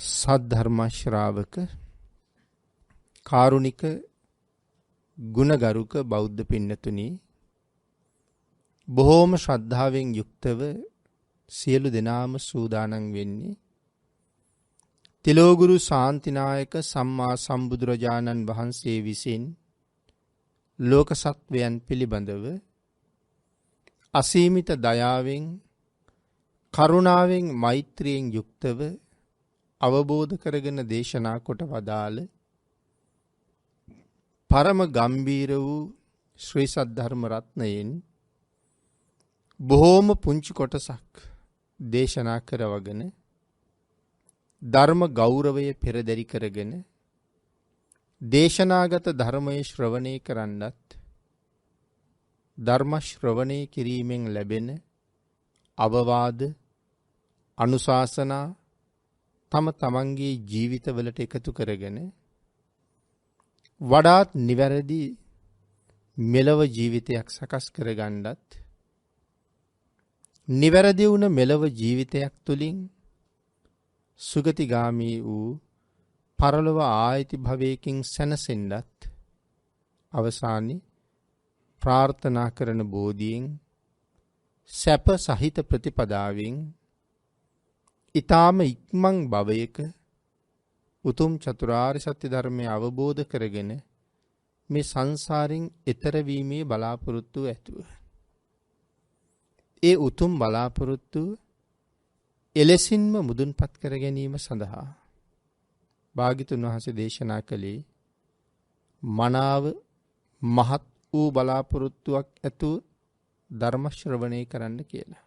සද්ධර්ම ශ්‍රාවක කාරුණික ගුණගරුක බෞද්ධ පින්නතුනි, බොහෝම ශ්‍රද්ධාවෙන් යුක්තව සියලු දෙනාම සූදානම් වෙන්නේ තිලෝගුරු ශාන්තිනායක සම්මා සම්බුදුරජාණන් වහන්සේ විසින් ලෝක සත්වයන් පිළිබඳව අසීමිත දයාවෙන් කරුණාවෙන් මෛත්‍රියෙන් යුක්තව අවබෝධ කරගෙන දේශනා කොට වදාළ පරම ගම්බීර වූ ශ්‍රී සද්ධර්ම රත්නයෙන් බොහෝම පුංචි කොටසක් දේශනා කරවගෙන ධර්ම ගෞරවය පෙරදරි කරගෙන දේශනාගත ධර්මයේ ශ්‍රවණය කරන්නත් ධර්ම ශ්‍රවණය කිරීමෙන් ලැබෙන අවවාද අනුශාසනා තම තමන්ගේ ජීවිතවලට එකතු කරගෙන වඩාත් නිවැරදි මෙලව ජීවිතයක් සකස් කරගන්නත් නිවැරදි වුණ මෙලව ජීවිතයක් තුළින් සුගතිගාමී වූ පරලොව ආයති භවයකින් සැනසෙන්නත් අවසානයේ ප්‍රාර්ථනා කරන බෝධියෙන් සැප සහිත ප්‍රතිපදාවෙන් ඊ타ම ඉක්මන් භවයක උතුම් චතුරාර්ය සත්‍ය ධර්මය අවබෝධ කරගෙන මේ සංසාරෙන් එතර වීමේ බලාපොරොත්තු ඇතුව ඒ උතුම් බලාපොරොත්තු එලෙසින්ම මුදුන්පත් කර ගැනීම සඳහා භාග්‍යතුන් වහන්සේ දේශනා කළේ මනාව මහත් වූ බලාපොරොත්තුවක් ඇතුව ධර්ම ශ්‍රවණය කරන්න කියලා.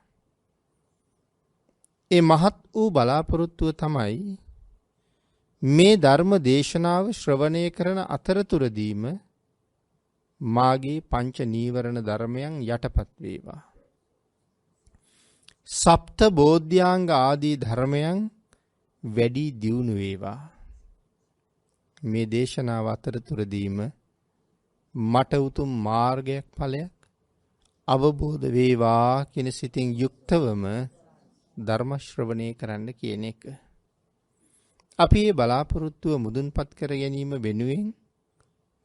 ඒ මහත් වූ බලාපොරොත්තුව තමයි මේ ධර්ම දේශනාව ශ්‍රවණය කරන අතරතුරදීම මාගේ පංච නීවරණ ධර්මයන් යටපත් වේවා. සප්ත බෝධ්‍යාංග ආදී ධර්මයන් වැඩි දියුණු වේවා. මේ දේශනාව අතරතුරදීම මට උතුම් මාර්ගයක් ඵලයක් අවබෝධ වේවා කියන සිතින් යුක්තවම ධර්ම ශ්‍රවණය කරන්න කියන එක. අපි මේ බලාපොරොත්තුව මුදුන්පත් කර ගැනීම වෙනුවෙන්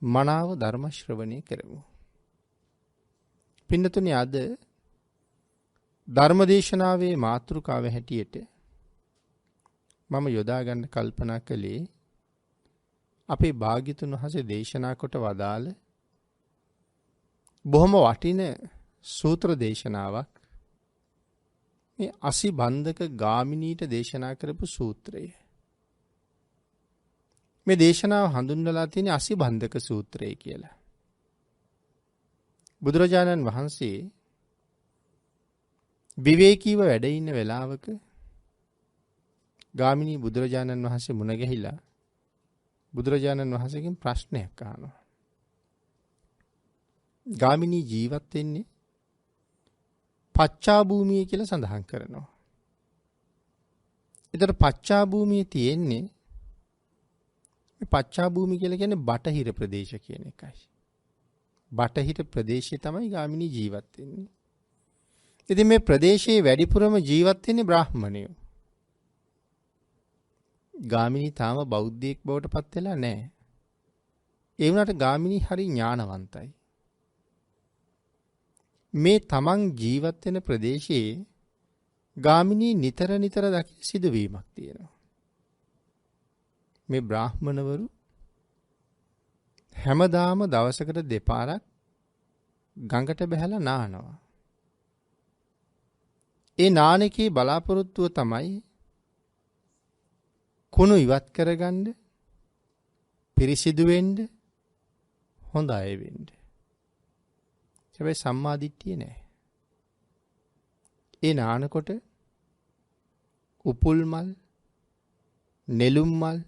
මනාව ධර්ම ශ්‍රවණය කරමු. පින්නතුනි, අද ධර්මදේශනාවේ මාතෘකාව හැටියට මම යොදා ගන්න කල්පනා කළේ අපේ භාග්‍යතුන් වහන්සේ දේශනා කොට වදාළ බොහොම වටින සූත්‍ර දේශනාවක්. මේ අසිබන්ධක ගාමිනීට දේශනා කරපු සූත්‍රය. මේ දේශනාව හඳුන්වලා තියෙන අසිබන්ධක සූත්‍රය කියලා. බුදුරජාණන් වහන්සේ විවේකීව වැඩ ඉන්න වෙලාවක ගාමිණී බුදුරජාණන් වහන්සේ මුණ ගැහිලා බුදුරජාණන් වහන්සේගෙන් ප්‍රශ්නයක් අහනවා. ගාමිණී ජීවත් වෙන්නේ පච්චා භූමිය කියලා සඳහන් කරනවා. ඒතර පච්චා භූමිය තියෙන්නේ මේ පච්චා භූමිය කියලා කියන්නේ බටහිර ප්‍රදේශ කියන එකයි. බටහිර ප්‍රදේශයේ තමයි ගාමිණී ජීවත් වෙන්නේ. ඉතින් මේ ප්‍රදේශයේ වැඩිපුරම ජීවත් වෙන්නේ බ්‍රාහ්මණයෝ. ගාමිණී තාම බෞද්ධයෙක් බවට පත් වෙලා නැහැ. ඒ වුණාට ගාමිණී හරි ඥානවන්තයි. මේ තමන් ජීවත් වෙන ප්‍රදේශයේ ගාමිණී නිතර නිතර දකින සිදුවීමක් තියෙනවා. මේ බ්‍රාහ්මණවරු හැමදාම දවසකට දෙපාරක් ගඟට බැහැලා නානවා. ඒ නානකේ බලාපොරොත්තුව තමයි කුණු ඉවත් කරගන්න, පිරිසිදු වෙන්න, හොඳ අය වෙන්න. හැබැයි සම්මාදිට්ඨිය නැහැ. ඒ නානකොට උපුල් මල්, නෙළුම් මල්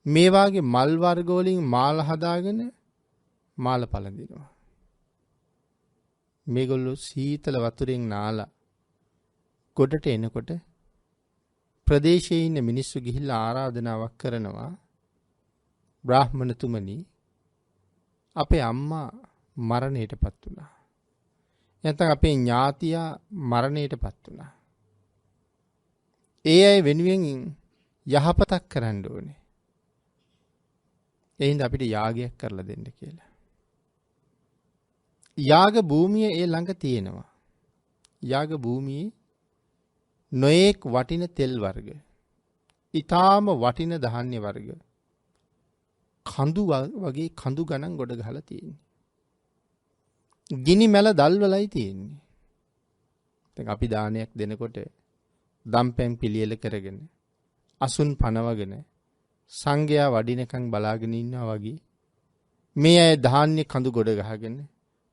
මේ වාගේ මල් වර්ග වලින් මාල හදාගෙන මාල පළඳිනවා. මේගොල්ලෝ සීතල වතුරෙන් නාලා ගොඩට එනකොට ප්‍රදේශයේ ඉන්න මිනිස්සු ගිහිල්ලා ආරාධනාවක් කරනවා, බ්‍රාහ්මණතුමනි, අපේ අම්මා මරණයටපත් වුණා. නැත්නම් අපේ ඥාතියා මරණයටපත් වුණා. ඒ අය වෙනුවෙන් යහපතක් කරන්න ඕනේ. ඒ හින්දා අපිට යාගයක් කරලා දෙන්න කියලා. යාග භූමිය ඒ ළඟ තියෙනවා. යාග භූමියේ නොඑක් වටින තෙල් වර්ග, ඊටාම වටින ධාන්‍ය වර්ග, කඳු වගේ කඳු ගණන් ගොඩ ගහලා තියෙන්නේ. ගිනි මැල දල්වලයි තියෙන්නේ. දැන් අපි දානයක් දෙනකොට දම්පැන් පිළියෙල කරගෙන අසුන් පනවගෙන සංඝයා වඩිනකන් බලාගෙන ඉන්නවා වගේ මේ අය ධාන්‍ය කඳු ගොඩ ගහගෙන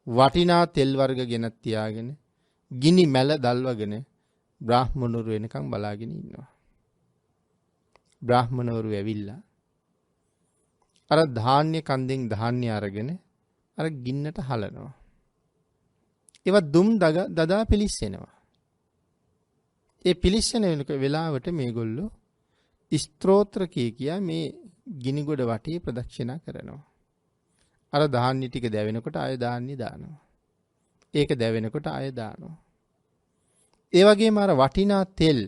වටිනා තෙල් වර්ග ගෙනත් තියාගෙන ගිනි මැල දල්වගෙන බ්‍රාහ්මණවරු වෙනකන් බලාගෙන ඉන්නවා. බ්‍රාහ්මණවරු ඇවිල්ලා අර ධාන්‍ය කන්දෙන් ධාන්‍ය අරගෙන අර ගින්නට හලනවා. ඒවා දුම් දදා පිලිස්සෙනවා. ඒ පිලිස්සෙන වෙලාවට මේගොල්ලෝ ස්තෝත්‍ර කියා මේ ගිනිගොඩ වටේ ප්‍රදක්ෂිනා කරනවා. අර ධාන්‍ය ටික දැවෙනකොට ආය ධාන්‍ය දානවා. ඒක දැවෙනකොට ආය දානවා. ඒ වගේම අර වටිනා තෙල්,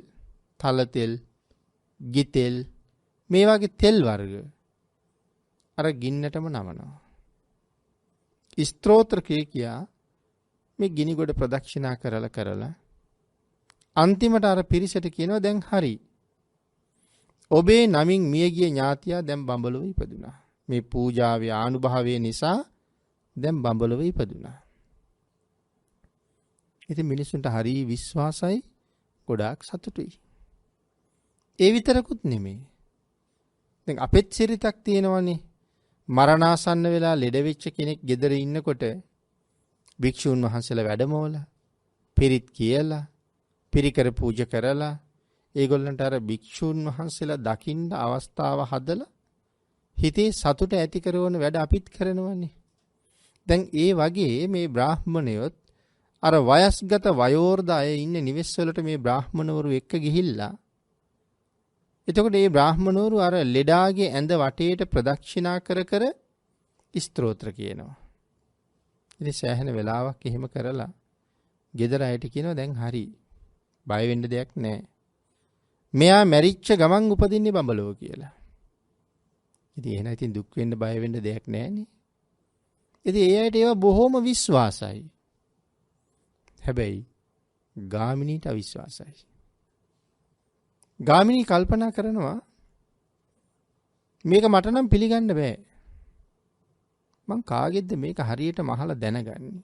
තල තෙල්, ගිතෙල් මේ වගේ තෙල් වර්ග අර ගින්නටම නමනවා. ස්තෝත්‍ර කියා මේ ගිනිගොඩ ප්‍රදක්ෂිනා කරලා අන්තිමට අර පිරිසට කියනවා දැන් හරි. ඔබේ නමින් මියගිය ඥාතියා දැන් බඹලොව ඉපදුනා. මේ පූජාවේ ආනුභාවය නිසා දැන් බඹලොව ඉපදුනා. ඉතින් මිනිසුන්ට හරි විශ්වාසයි, ගොඩාක් සතුටුයි. ඒ විතරකුත් නෙමෙයි. දැන් අපෙත් සිරිතක් තියෙනවනේ. මරණාසන්න වෙලා ලෙඩ වෙච්ච කෙනෙක් ගෙදර ඉන්නකොට භික්ෂුන් වහන්සේලා වැඩමවලා පිරිත් කියලා පිරිකර පූජා කරලා ඒගොල්ලන්ට අර භික්ෂුන් වහන්සේලා දකින්න අවස්ථාව හදලා හිතේ සතුට ඇති කරන වැඩ අපිත් කරනවනේ. දැන් ඒ වගේ මේ බ්‍රාහ්මණයොත් අර වයස්ගත වයෝවෘද්ධ අය ඉන්න නිවෙස් වලට මේ බ්‍රාහ්මණවරු එක්ක ගිහිල්ලා එතකොට මේ බ්‍රාහ්මණවරු අර ලෙඩාගේ ඇඳ වටේට ප්‍රදක්ෂිනා කර ස්තෝත්‍ර කියනවා. ඉතින් සෑහෙන වෙලාවක් එහෙම කරලා ගෙදර අයට කියනවා දැන් හරි. බය වෙන්න දෙයක් නැහැ. මෙයා මැරිච්ච ගමන් උපදින්නේ බඹලොව කියලා. ඉතින් එහෙනම් ඉතින් දුක් වෙන්න බය වෙන්න දෙයක් නැහැනේ. ඉතින් ඒ අයට ඒවා බොහොම විශ්වාසයි. හැබැයි ගාමිනීට අවිශ්වාසයි. ගාමිනී කල්පනා කරනවා මේක මට නම් පිළිගන්න බෑ. මං කාගෙද්ද මේක හරියට මහලා දැනගන්නේ.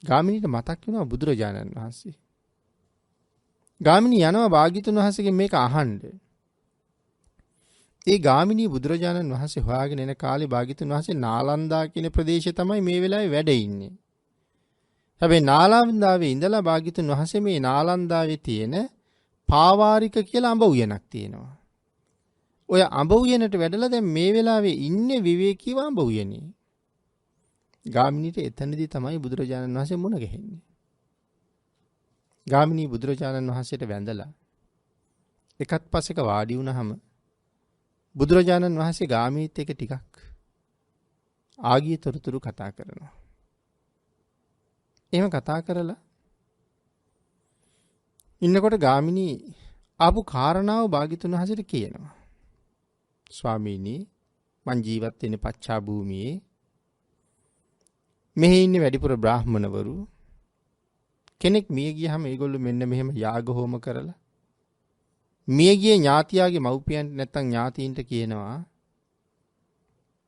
ගාමිනීට මතක් වෙනවා බුදුරජාණන් වහන්සේ. ගාමිනී යනවා භාග්‍යතුන් වහන්සේගෙන් මේක අහන්න. ඒ ගාමිනී බුදුරජාණන් වහන්සේ හොයාගෙන එන කාලේ භාග්‍යතුන් වහන්සේ නාලන්දා කියන ප්‍රදේශයේ තමයි මේ වෙලාවේ වැඩ ඉන්නේ. හැබැයි නාලන්දාවේ ඉඳලා භාග්‍යතුන් වහන්සේ මේ නාලන්දාවේ තියෙන පාවාරික කියලා අඹ උයනක් තියෙනවා. ඔය අඹ උයනට වැඩලා දැන් මේ වෙලාවේ ඉන්නේ විවේකීව අඹ උයනේ. ගාමිනීට එතනදී තමයි බුදුරජාණන් වහන්සේ මුණ ගැහෙන්නේ. ගාමිනී බුදුරජාණන් වහන්සේට වැඳලා එකත් පස්සෙක වාඩි වුණාම බුදුරජාණන් වහන්සේ ගාමිනීත් එක්ක ටිකක් ආගිය තොරතුරු කතා කරනවා. එහෙම කතා කරලා ඉන්නකොට ගාමිනී ආපු කාරණාව භාග්‍යතුන් වහන්සේට කියනවා. ස්වාමීනි මං ජීවත් වෙන්නේ පච්චා භූමියේ. මෙහි ඉන්නේ වැඩිපුර බ්‍රාහ්මණවරු. කෙනෙක් මිය ගියහම ඒගොල්ලෝ මෙන්න මෙහෙම යාග හෝම කරලා මියගිය ඥාතියාගේ මව්පියන්ට නැත්තම් ඥාතීන්ට කියනවා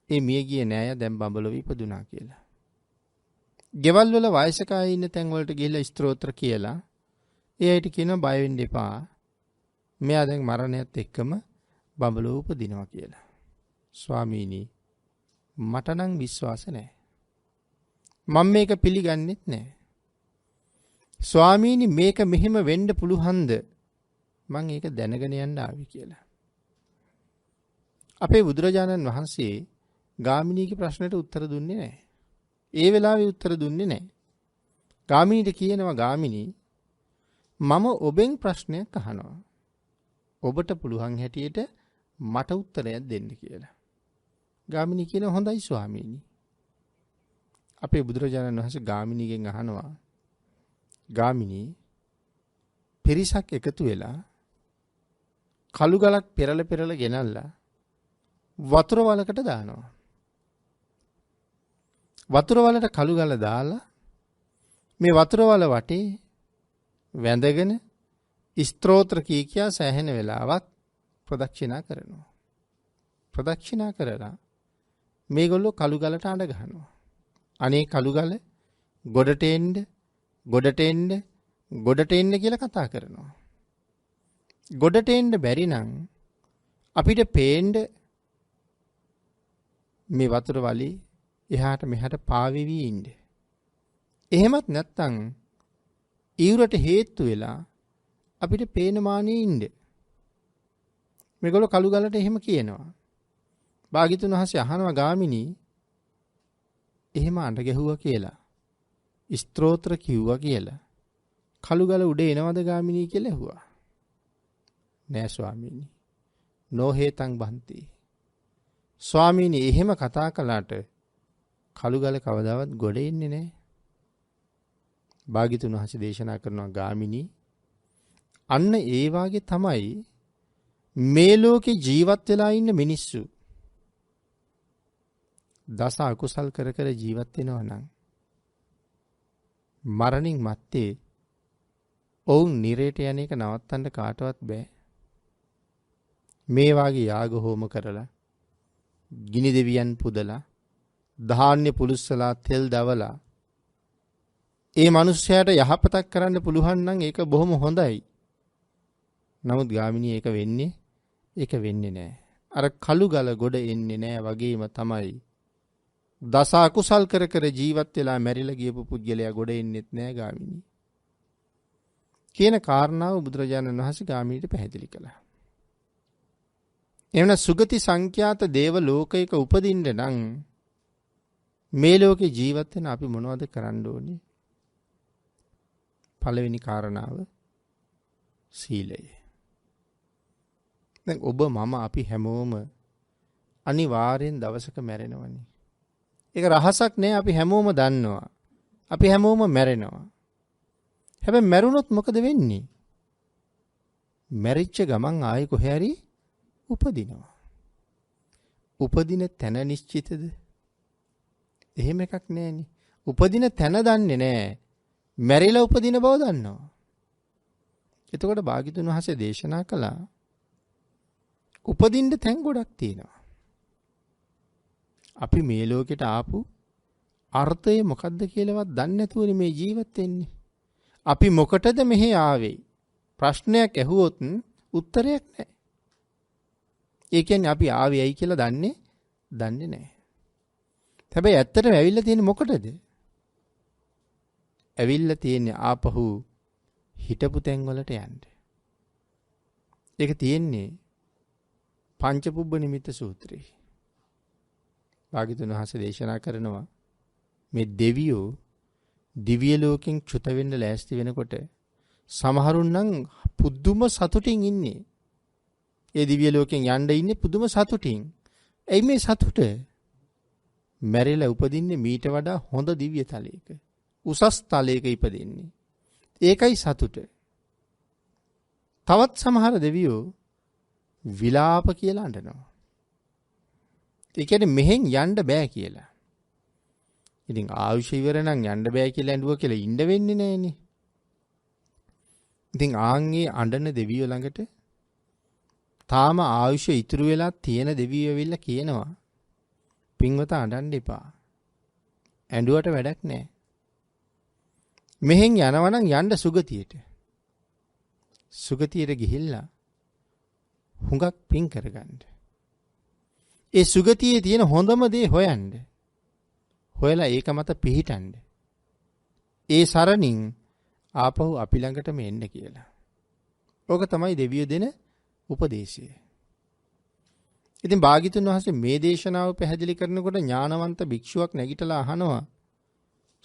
ඒ මියගිය නෑය දැන් බඹලොව ඉපදුනා කියලා. ගෙවල් වල වයසක අය ඉන්න තැන් වලට ගිහිල්ලා ස්තෝත්‍ර කියලා ඒ අයට කියනවා බය වෙන්න එපා. මෙයා දැන් මරණයත් එක්කම බඹලොව උපදිනවා කියලා. ස්වාමීනි මට නම් විශ්වාස නැහැ. මම මේක පිළිගන්නෙත් නැහැ. ස්වාමීනි මේක මෙහෙම වෙන්න පුළුවන්ද? මං ඒක දැනගෙන යන්න ආවි කියලා. අපේ බුදුරජාණන් වහන්සේ ගාමිනීගේ ප්‍රශ්නට උත්තර දුන්නේ නැහැ. ඒ වෙලාවේ උත්තර දුන්නේ නැහැ. ගාමිනීට කියනවා ගාමිනී මම ඔබෙන් ප්‍රශ්නයක් අහනවා. ඔබට පුළුවන් හැටියට මට උත්තරයක් දෙන්න කියලා. ගාමිනී කියනවා හොඳයි ස්වාමීනි. අපේ බුදුරජාණන් වහන්සේ ගාමිනීගෙන් අහනවා ගාමිනී පිරිසක් එකතු වෙලා කළු ගලක් පෙරල ගෙනල්ලා වතුර වලකට දානවා. වතුර වලට කළු ගල දාලා මේ වතුර වල වටේ වැඳගෙන ස්තෝත්‍ර කියා සෑහෙන වෙලාවක් ප්‍රදක්ෂිනා කරනවා. ප්‍රදක්ෂිනා කරලා මේගොල්ලෝ කළු ගලට අඬ ගහනවා. අනේ කළු ගල ගොඩට එන්න, ගොඩට එන්න, ගොඩට එන්න කියලා කතා කරනවා. ගොඩට එන්න බැරි නම් අපිට පේන්න මේ වතුර වලේ එහාට මෙහාට පාවෙවි ඉන්න. එහෙමත් නැත්නම් ඊවුරට හේතු වෙලා අපිට පේන මානෙ ඉන්න. මේගොල්ලෝ කළු ගලට එහෙම කියනවා. භාග්‍යතුන් වහන්සේ අහනවා ගාමිණී එහෙම අඬ ගැහුවා කියලා. ස්තෝත්‍ර කිව්වා කියලා. කළු ගල උඩ එනවද ගාමිණී කියලා ඇහුවා. නෑ ස්වාමීනි. නොහේතං බන්ති. ස්වාමීනි එහෙම කතා කළාට කළු ගල කවදාවත් ගොඩ එන්නේ නෑ. භාග්‍යතුන් වහන්සේ දේශනා කරනවා ගාමිණී අන්න ඒ වාගේ තමයි මේ ලෝකේ ජීවත් වෙලා ඉන්න මිනිස්සු. දස අකුසල් කර කර ජීවත් වෙනවා නම් මරණින් මත්තේ ඔවුන් නිරේට යන එක නවත්තන්න කාටවත් බෑ. මේ වාගේ යාග හෝම කරලා ගිනි දෙවියන් පුදලා ධාන්‍ය පුලුස්සලා තෙල් දවලා ඒ මිනිස්යාට යහපතක් කරන්න පුළුවන් නම් ඒක බොහොම හොඳයි. නමුත් ගාමිණී ඒක වෙන්නේ නෑ. අර කළු ගල ගොඩ එන්නේ නෑ වගේම තමයි දස අකුසල් කර කර ජීවත් වෙලා මැරිලා ගියපු පුද්ගලයා ගොඩ එන්නෙත් නෑ ගාමිණී. කියන කාරණාව බුදුරජාණන් වහන්සේ ගාමිණීට පැහැදිලි කළා. එවන සුගති සංඛ්‍යාත දේව ලෝකයක උපදින්න නම් මේ ලෝකේ ජීවත් වෙන අපි මොනවද කරන්න ඕනේ? පළවෙනි කාරණාව සීලය. දැන් ඔබ මම අපි හැමෝම අනිවාර්යෙන් දවසක මැරෙනවනේ. ඒක රහසක් නෑ අපි හැමෝම දන්නවා. අපි හැමෝම මැරෙනවා. හැබැයි මැරුණොත් මොකද වෙන්නේ? මැරිච්ච ගමන් ආයෙ කොහේ හරි උපදිනවා. උපදින තැන නිශ්චිතද? එහෙම එකක් නෑනේ. උපදින තැන දන්නේ නෑ. මැරිලා උපදින බව දන්නවා. එතකොට භාග්‍යතුන් වහන්සේ දේශනා කළා උපදින්න තැන් ගොඩක් තියෙනවා. අපි මේ ලෝකෙට ආපු අර්ථය මොකද්ද කියලාවත් දන්නේ නැතුවනේ මේ ජීවත් වෙන්නේ. අපි මොකටද මෙහි ආවේ? ප්‍රශ්නයක් ඇහුවොත් උත්තරයක් නැහැ. ඒ කියන්නේ අපි ආවේ ඇයි කියලා දන්නේ නැහැ. හැබැයි ඇත්තටම ඇවිල්ලා තියෙන්නේ මොකටද? ඇවිල්ලා තියෙන්නේ ආපහු හිටපු තැන් වලට යන්න. ඒක තියෙන්නේ පංචපුබ්බ නිමිත්ත සූත්‍රයේ. භාග්‍යතුන් වහන්සේ දේශනා කරනවා මේ දෙවියෝ දිව්‍ය ලෝකෙන් චුත වෙන්න ලෑස්ති වෙනකොට සමහරුන් නම් පුදුම සතුටින් ඉන්නේ. ඒ දිව්‍ය ලෝකෙන් යන්න ඉන්නේ පුදුම සතුටින්. එයි මේ සතුට මැරිලා උපදින්නේ මීට වඩා හොඳ දිව්‍ය තලයක. උසස් තලයක ඉපදෙන්නේ. ඒකයි සතුට. තවත් සමහර දෙවියෝ විලාප කියලා අඬනවා. ඒ කියන්නේ මෙහෙන් යන්න බෑ කියලා. ඉතින් ආයුෂ ඉවර නම් යන්න බෑ කියලා ඇඬුවා කියලා ඉන්න වෙන්නේ නෑනේ. ඉතින් ආන්ගේ අඬන දෙවියෝ ළඟට තාම ආයුෂ ඉතුරු වෙලා තියෙන දෙවියෝ ඇවිල්ලා කියනවා පින්වත අඬන්න එපා. ඇඬුවට වැඩක් නෑ. මෙහෙන් යනවා නම් යන්න සුගතියට. සුගතියට ගිහිල්ලා හුඟක් පින් කරගන්න. ඒ සුගතියේ තියෙන හොඳම දේ හොයන්න. හොයලා ඒක මත පිහිටන්න. ඒ සරණින් ආපහු අපි ළඟටම එන්න කියලා. ඕක තමයි දෙවියෝ දෙන උපදේශය. ඉතින් භාග්‍යතුන් වහන්සේ මේ දේශනාව පැහැදිලි කරනකොට ඥානවන්ත භික්ෂුවක් නැගිටලා අහනවා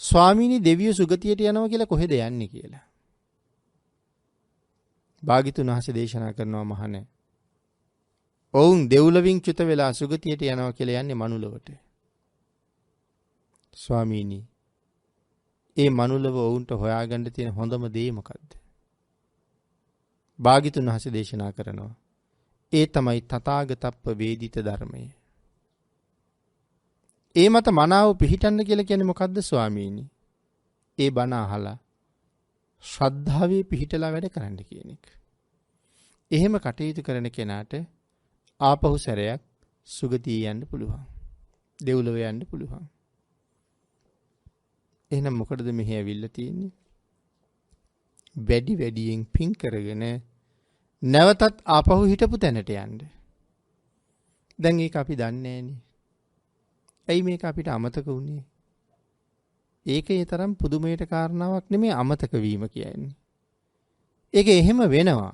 ස්වාමීනි දෙවියෝ සුගතියට යනවා කියලා කොහෙද යන්නේ කියලා. භාග්‍යතුන් වහන්සේ දේශනා කරනවා මහණේ. ඔවුන් දෙව්ලොවින් චුත වෙලා සුගතියට යනවා කියලා යන්නේ මනුලොවට. ස්වාමීනි ඒ මනුලව ඔවුන්ට හොයාගන්න තියෙන හොඳම දේ මොකද්ද? භාග්‍යතුන් වහන්සේ දේශනා කරනවා ඒ තමයි තථාගතප්ප වේදිත ධර්මය. ඒ මත මනාව පිහිටන්න කියලා කියන්නේ මොකද්ද ස්වාමීනි? ඒ බණ අහලා ශ්‍රද්ධාවේ පිහිටලා වැඩ කරන්න කියන එක. එහෙම කටයුතු කරන කෙනාට ආපහු සැරයක් සුගතිය යන්න පුළුවන්. දෙව්ලොව යන්න පුළුවන්. එහෙනම් මොකටද මෙහි ඇවිල්ලා තියෙන්නේ? වැඩි වැඩියෙන් පින් කරගෙන නැවතත් ආපහු හිටපු තැනට යන්න. දැන් ඒක අපි දන්නේ නැහනේ. ඇයි මේක අපිට අමතක වුනේ? ඒක ඒ තරම් පුදුමයට කාරණාවක් නෙමෙයි අමතක වීම කියන්නේ. ඒක එහෙම වෙනවා.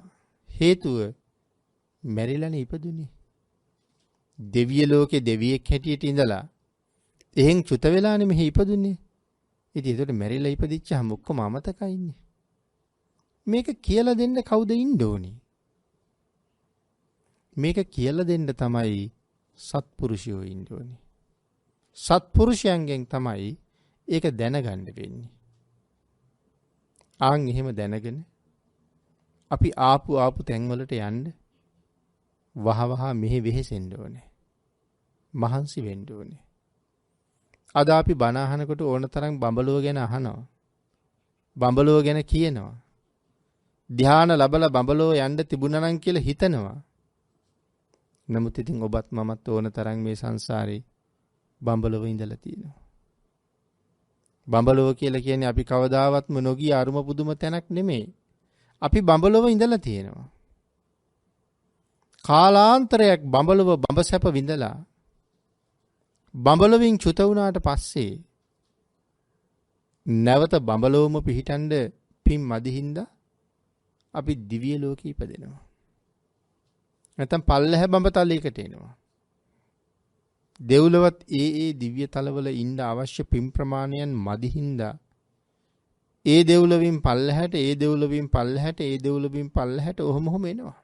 හේතුව මැරිලානේ ඉපදුනේ. දෙවිය ලෝකේ දෙවියෙක් හැටියට ඉඳලා එහෙන් චුත වෙලානේ මෙහි ඉපදුනේ. ඉතින් ඒකට මැරිලා ඉපදිච්චාම ඔක්කොම අමතකයිනේ. මේක කියලා දෙන්න කවුද ඉන්න ඕනේ? මේක කියලා දෙන්න තමයි සත්පුරුෂයෝ ඉන්න ඕනේ. සත්පුරුෂයන්ගෙන් තමයි ඒක දැනගන්න වෙන්නේ. ආන් එහෙම දැනගෙන අපි ආපු තැන්වලට යන්න වහවහ මෙහෙ වෙහෙසෙන්න ඕනේ. මහන්සි වෙන්න ඕනේ. අද අපි බණ අහනකොට ඕන තරම් බඹලුව ගැන අහනවා. බඹලුව ගැන කියනවා. ධ්‍යාන ලැබලා බඹලුව යන්න තිබුණා නම් කියලා හිතනවා. නමුත් ඉතින් ඔබත් මමත් ඕන තරම් මේ සංසාරේ බඹලුව ඉඳලා තියෙනවා. බඹලුව කියලා කියන්නේ අපි කවදාවත්ම නොගිය අරුම පුදුම තැනක් නෙමෙයි. අපි බඹලුව ඉඳලා තියෙනවා. කාලාන්තරයක් බඹලුව බඹසැප විඳලා බඹලුවින් චුත වුණාට පස්සේ නැවත බඹලුවම පිහිටන්න පින් මදිහින්දා අපි දිව්‍ය ලෝකෙ ඉපදෙනවා. නැත්නම් පල්ලෙහ බඹතලයකට එනවා. දෙව්ලොවත් ඒ දිව්‍ය තලවල ඉන්න අවශ්‍ය පින් ප්‍රමාණයන් මදිහින්දා ඒ දෙව්ලොවින් පල්ලෙහාට ඒ දෙව්ලොවින් පල්ලෙහාට ඒ දෙව්ලොවින් පල්ලෙහාට ඔහොම එනවා.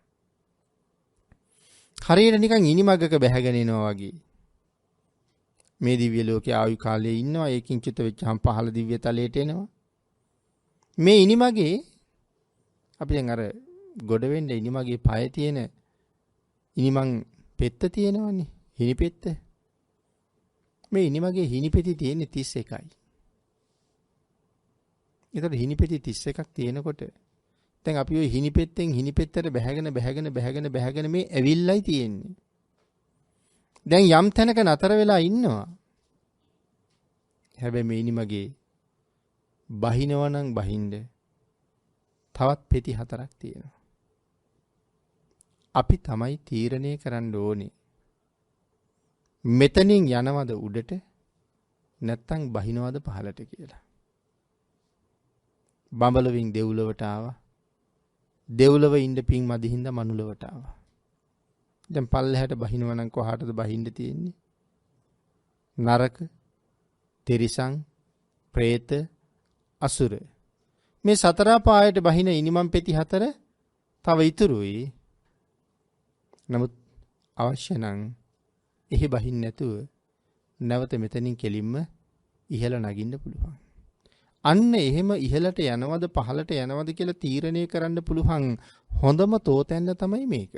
හරියට නිකන් ඉනිමග්ගක බැහැගෙන එනවා වගේ. මේ දිව්‍ය ලෝකයේ ආයු කාලයේ ඉන්නවා. ඒකින් චුත වෙච්චාම පහළ දිව්‍ය තලයට එනවා. මේ ඉනිමගේ අපි දැන් අර ගොඩ වෙන්න ඉනිමගේ පය තියෙන ඉනිමන් පෙත්ත තියෙනවනේ. හිනිපෙත්ත. මේ ඉනිමගේ හිනිපෙති තියෙන්නේ 31යි. ඒතර හිනිපෙති 31ක් තියෙනකොට දැන් අපි ওই හිනිපෙත්තෙන් හිනිපෙත්තට බැහැගෙන මේ ඇවිල්ලයි තියෙන්නේ. දැන් යම් තැනක නතර වෙලා ඉන්නවා. හැබැයි මේ ඉනිමගේ බහිනවා නම් බහින්න තවත් පෙති 4ක් තියෙනවා. අපි තමයි තීරණය කරන්න ඕනේ. මෙතනින් යනවද උඩට නැත්තම් බහිනවද පහළට කියලා. බඹලවින් දෙව්ලොවට ආවා. දෙව්ලොව ඉන්න පින් මදිහින්ද මනුලොවට ආවා. දැන් පල්ලෙහාට බහිනවා නම් කොහාටද බහින්න තියෙන්නේ? නරක, තිරිසන්, പ്രേත, අසුර. මේ සතර පායට බහින ඉනිමන් පෙති 4 තව ඉතුරුයි. නමුත් අවශ්‍ය නම් එහි බහින්න නැතුව නැවත මෙතනින් කෙලින්ම ඉහළ නගින්න පුළුවන්. අන්න එහෙම ඉහළට යනවද පහළට යනවද කියලා තීරණය කරන්න පුළුවන් හොඳම තෝතැන්න තමයි මේක.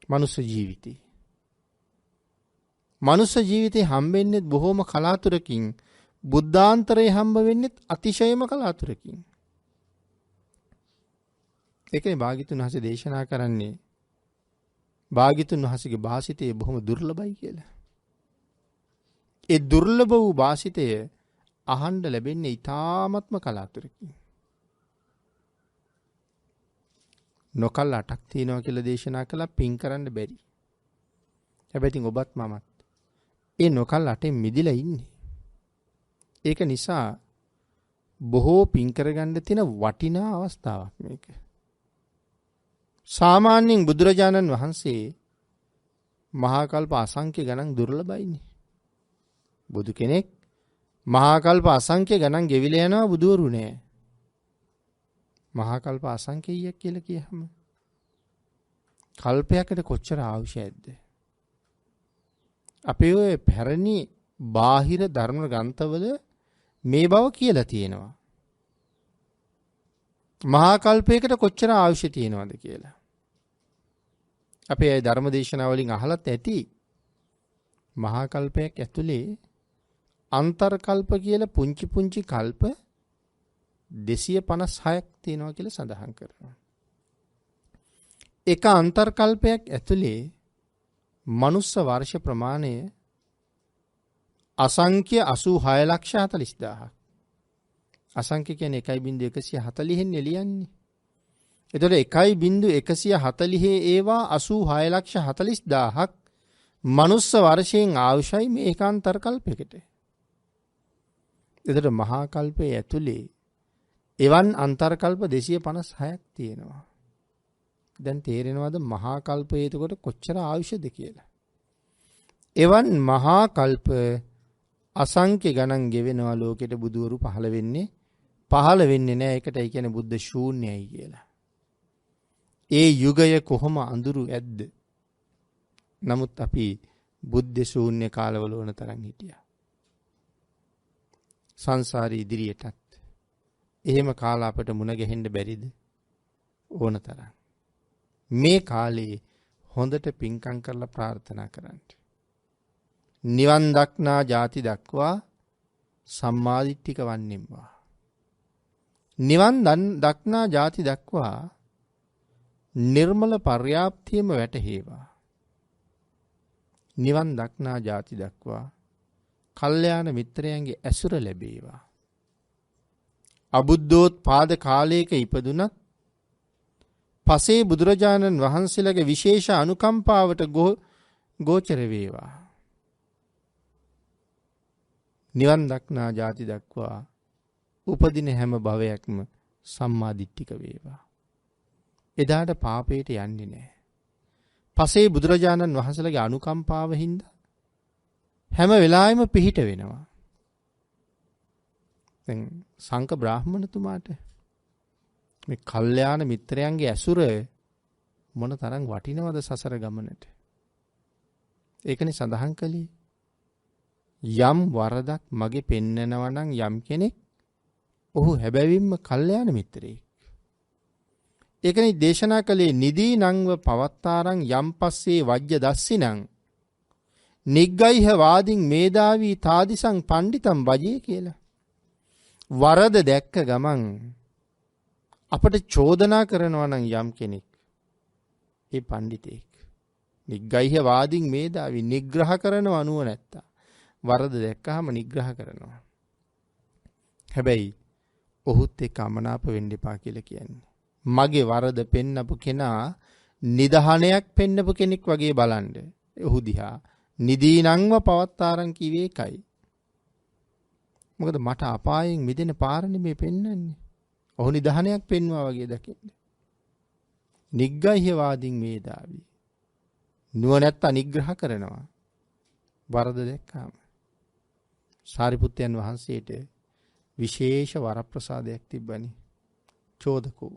මනුස්ස ජීවිතේ. මනුස්ස ජීවිතේ හම්බෙන්නේ බොහොම කලාතුරකින්. බුද්ධාන්තරේ හම්බ වෙන්නේ අතිශයම කලාතුරකින්. ඒකනේ භාග්‍යතුන් වහන්සේ දේශනා කරන්නේ භාග්‍යතුන් වහන්සේගේ වාසිතය බොහොම දුර්ලභයි කියලා. ඒ දුර්ලභ වූ වාසිතය අහන්න ලැබෙන්නේ ඊ타ත්ම කලාතුරකින්. නොකල් 8ක් තියෙනවා කියලා දේශනා කළා පින් කරන්න බැරි. හැබැයි ඉතින් ඔබත් මමත් ඒ නොකල් 8ෙන් මිදිලා ඉන්නේ. ඒක නිසා බොහෝ පින් කරගන්න තියෙන වටිනා අවස්ථාවක් මේක. සාමාන්‍යයෙන් බුදුරජාණන් වහන්සේ මහා කල්ප අසංඛ්‍ය ගණන් දුර්ලභයිනේ. බුදු කෙනෙක් මහා කල්ප අසංඛ්‍ය ගණන් ගෙවිලා යනවා බුදුවරු නෑ. මහා කල්ප අසංඛ්‍යයක් කියලා කියහම කල්පයකට කොච්චර අවශ්‍යයිද? අපේ ඔය පැරණි බාහිර ධර්ම ග්‍රන්ථවල මේ බව කියලා තියෙනවා. මහා කල්පයකට කොච්චර අවශ්‍ය තියෙනවද කියලා. අපේ අය ධර්ම දේශනා වලින් අහලත් ඇති මහා කල්පයක් ඇතුලේ අන්තර්කල්ප කියලා පුංචි පුංචි කල්ප 256ක් තියෙනවා කියලා සඳහන් කරනවා. එක අන්තර්කල්පයක් ඇතුලේ මනුස්ස වර්ෂ ප්‍රමාණය අසංඛ්‍ය 86,40,000ක්. අසංඛ්‍ය කියන්නේ 1.140 න් එළියන්නේ. එතකොට 1.140 ඒවා 86,40,000ක් මනුස්ස වර්ෂයෙන් ආවුෂයි මේ ඒකාන්තර්කල්පයකට. එතකොට මහා කල්පයේ ඇතුලේ එවන් අන්තර්කල්ප 256ක් තියෙනවා. දැන් තේරෙනවද මහා කල්පයේ එතකොට කොච්චර ආයුෂද කියලා? එවන් මහා කල්ප අසංඛ්‍ය ගණන් ගෙවෙනවා ලෝකෙට බුදුවරු පහළ වෙන්නේ නෑ. ඒකටයි කියන්නේ බුද්ධ ශූන්‍යයි කියලා. ඒ යුගය කොහොම අඳුරු ඇද්ද? නමුත් අපි බුද්ධ ශූන්‍ය කාලවල වන තරම් හිටියා. සංසාරී ඉදිරියටත් එහෙම කාලා අපට මුණ ගැහෙන්න බැරිද? ඕන තරම්. මේ කාලේ හොඳට පින්කම් කරලා ප්‍රාර්ථනා කරන්න. නිවන් දක්නා ಜಾති දක්වා සම්මාදිට්ඨික වන්නෙම්වා. නිවන් දක්නා ಜಾති දක්වා නිර්මල පර්යාප්තියම වැටහේවා. නිවන් දක්නා ಜಾති දක්වා කල්යාණ මිත්‍රයන්ගේ ඇසුර ලැබේවා. අබුද්ධෝත්පාද කාලයක ඉපදුනත් පසේ බුදුරජාණන් වහන්සේලාගේ විශේෂ අනුකම්පාවට ගෝචර වේවා. නිවන් දක්නා ಜಾති දක්වා උපදින හැම භවයක්ම සම්මාදිට්ඨික වේවා. එදාට පාපයට යන්නේ නැහැ. පසේ බුදුරජාණන් වහන්සේලාගේ අනුකම්පාව හින්දා හැම වෙලාවෙම පිහිට වෙනවා. දැන් සංක බ්‍රාහ්මණතුමාට මේ කල්යාණ මිත්‍රයන්ගේ ඇසුර මොන තරම් වටිනවද සසර ගමනට. ඒකනේ සඳහන් කළේ යම් වරදක් මගේ පෙන්නනවා නම් යම් කෙනෙක් ඔහු හැබැවින්ම කල්යාණ මිත්‍රයෙක්. ඒකනේ දේශනා කළේ නිදී නංව පවත්තාරං යම් පස්සේ වජ්‍ය දස්සිනං නිග්ගයිහ වාදින් මේදාවී තාදිසං පණ්ඩිතම් වජේ කියලා. වරද දැක්ක ගමන් අපට චෝදනා කරනවා නම් යම් කෙනෙක් ඒ පණ්ඩිතෙක්. නිග්ගයිහ වාදින් මේදාවී නිග්‍රහ කරනව නුව නැත්තා. වරද දැක්කහම නිග්‍රහ කරනවා. හැබැයි ඔහුත් එක්ක අමනාප වෙන්න එපා කියලා කියන්නේ. මගේ වරද පෙන්නපු කෙනා නිදහනයක් පෙන්නපු කෙනෙක් වගේ බලන්න. ඔහු දිහා නිදීනංව පවත්තාරං කිව්වේ ඒකයි. මොකද මට අපායෙන් මිදෙන පාරනේ මේ පෙන්වන්නේ. ඔහු නිදහනයක් පෙන්වුවා වගේ දකින්න. නිග්ගයිහ වාදින් වේදාවි. නුවණැත්ත නිග්‍රහ කරනවා. වරද දැක්කාම. සාරිපුත්තයන් වහන්සේට විශේෂ වරප්‍රසාදයක් තිබ්බනි. චෝදකෝ.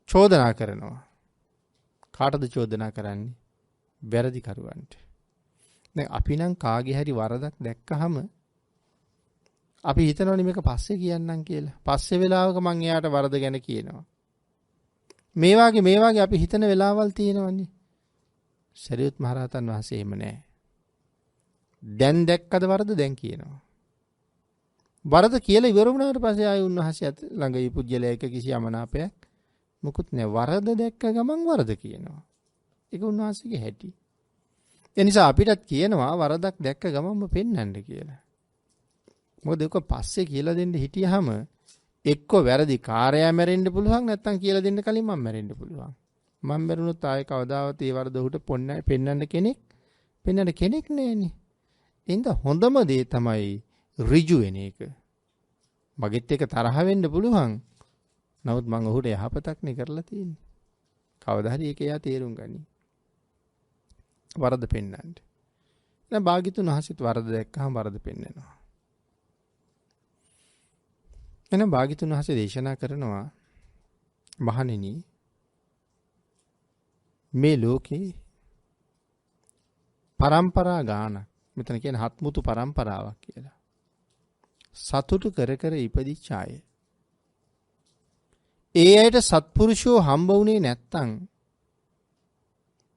චෝදනා කරනවා. කාටද චෝදනා කරන්නේ? වැරදි කරුවන්ට. දැන් අපි නම් කාගේ හරි වරදක් දැක්කහම අපි හිතනවනේ මේක පස්සේ කියන්නම් කියලා. පස්සේ වෙලාවක මං එයාට වරද ගැන කියනවා. මේ වාගේ අපි හිතන වෙලාවල් තියෙනවනේ. සරියුත් මහරහතන් වහන්සේ එහෙම නැහැ. දැන් දැක්කද වරද දැන් කියනවා. වරද කියලා ඉවර වුණාට පස්සේ ආයෙ උන්වහන්සේ ළඟ ඊ පුජ්‍යලයක කිසි අමනාපයක් මුකුත් නැහැ. වරද දැක්ක ගමන් වරද කියනවා. ඒක උන්වහන්සේගේ හැටි. ඒ නිසා අපිටත් කියනවා වරදක් දැක්ක ගමන්ම පෙන්වන්න කියලා. මොකද ඒක පස්සේ කියලා දෙන්න හිටියාම එක්ක වැරදි කාර්යය මැරෙන්න පුළුවන් නැත්නම් කියලා දෙන්න කලින් මම මැරෙන්න පුළුවන්. මම මැරුණොත් ආයෙ කවදාවත් ඒ වරද උහුට පෙන්වන්න කෙනෙක් නෑනේ. එහෙනම් හොඳම දේ තමයි ඍජු වෙන එක. මගෙත් එක තරහ වෙන්න පුළුවන්. නමුත් මම ඔහුට යහපතක් නේ කරලා තියෙන්නේ. කවදා හරි ඒක එයා තේරුම් ගනි. වරද පෙන්වන්න. දැන් භාග්‍යතුන් වහන්සේත් වරද දැක්කහම වරද පෙන්වනවා. එහෙනම් භාග්‍යතුන් වහන්සේ දේශනා කරනවා මහණෙනි මේ ලෝකේ පරම්පරා ගානක් මෙතන කියන හත්මුතු පරම්පරාවක් කියලා. සතුටු කර කර ඉපදිච්ච අය. ඒ අයට සත්පුරුෂෝ හම්බ වුණේ නැත්තම්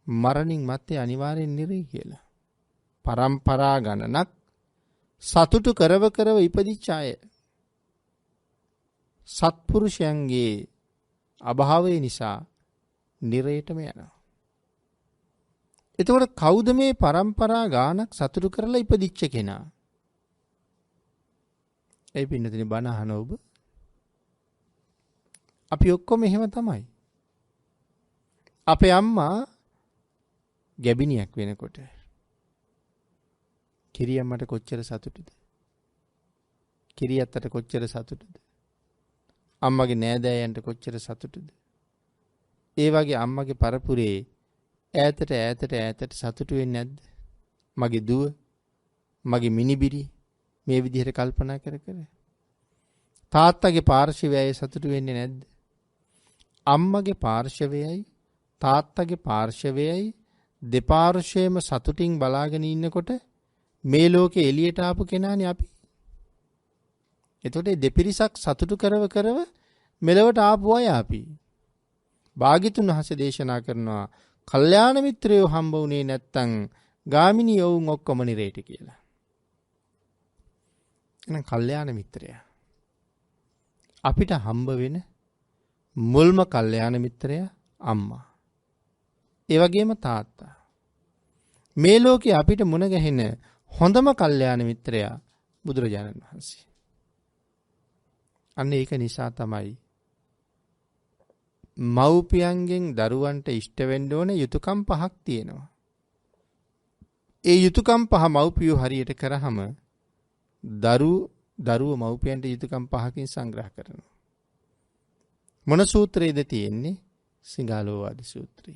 මරණින් මත්තේ අනිවාර්යෙන් නිරේ කියලා. පරම්පරා ගණනක් සතුටු කරව ඉපදිච්ච අය සත්පුරුෂයන්ගේ අභාවය නිසා නිරේටම යනවා. එතකොට කවුද මේ පරම්පරා ගානක් සතුටු කරලා ඉපදිච්ච කෙනා? ඒ පින්නතුනි බණ අහන ඔබ අපි ඔක්කොම එහෙම තමයි. අපේ අම්මා ගැබිනියක් වෙනකොට කිරියම්මට කොච්චර සතුටුද? කිරියත්තට කොච්චර සතුටුද? අම්මගේ නෑදෑයන්ට කොච්චර සතුටුද? ඒ වගේ අම්මගේ පරපුරේ ඈතට සතුටු වෙන්නේ නැද්ද? මගේ දුව, මගේ මිනිබිරි මේ විදිහට කල්පනා කර. තාත්තගේ පාර්ශවයයි සතුටු වෙන්නේ නැද්ද? අම්මගේ පාර්ශවයයි තාත්තගේ පාර්ශවයයි දෙපාර්ශ්වයම සතුටින් බලාගෙන ඉන්නකොට මේ ලෝකේ එළියට ආපු කෙනානේ අපි. එතකොට දෙපිරිසක් සතුටු කරව මෙලවට ආපු අය අපි. භාග්‍යතුන් වහන්සේ දේශනා කරනවා කල්යාණ මිත්‍රයෝ හම්බ වුණේ නැත්තම් ගාමිණී යවුන් ඔක්කොම නිරේට කියලා. එහෙනම් කල්යාණ මිත්‍රයා අපිට හම්බ වෙන මුල්ම කල්යාණ මිත්‍රයා අම්මා. ඒ වගේම තාත්තා. මේ ලෝකේ අපිට මුණ ගැහෙන හොඳම කල්යාණ මිත්‍රයා බුදුරජාණන් වහන්සේ. අන්න ඒක නිසා තමයි මව්පියන්ගෙන් දරුවන්ට ඉෂ්ට වෙන්න ඕන යුතුයකම් පහක් තියෙනවා. ඒ යුතුයකම් පහ මව්පියෝ හරියට කරාම දරුවෝ මව්පියන්ට යුතුයකම් පහකින් සංග්‍රහ කරනවා. මොන සූත්‍රයේද තියෙන්නේ? සිඟාලෝවාද සූත්‍රය.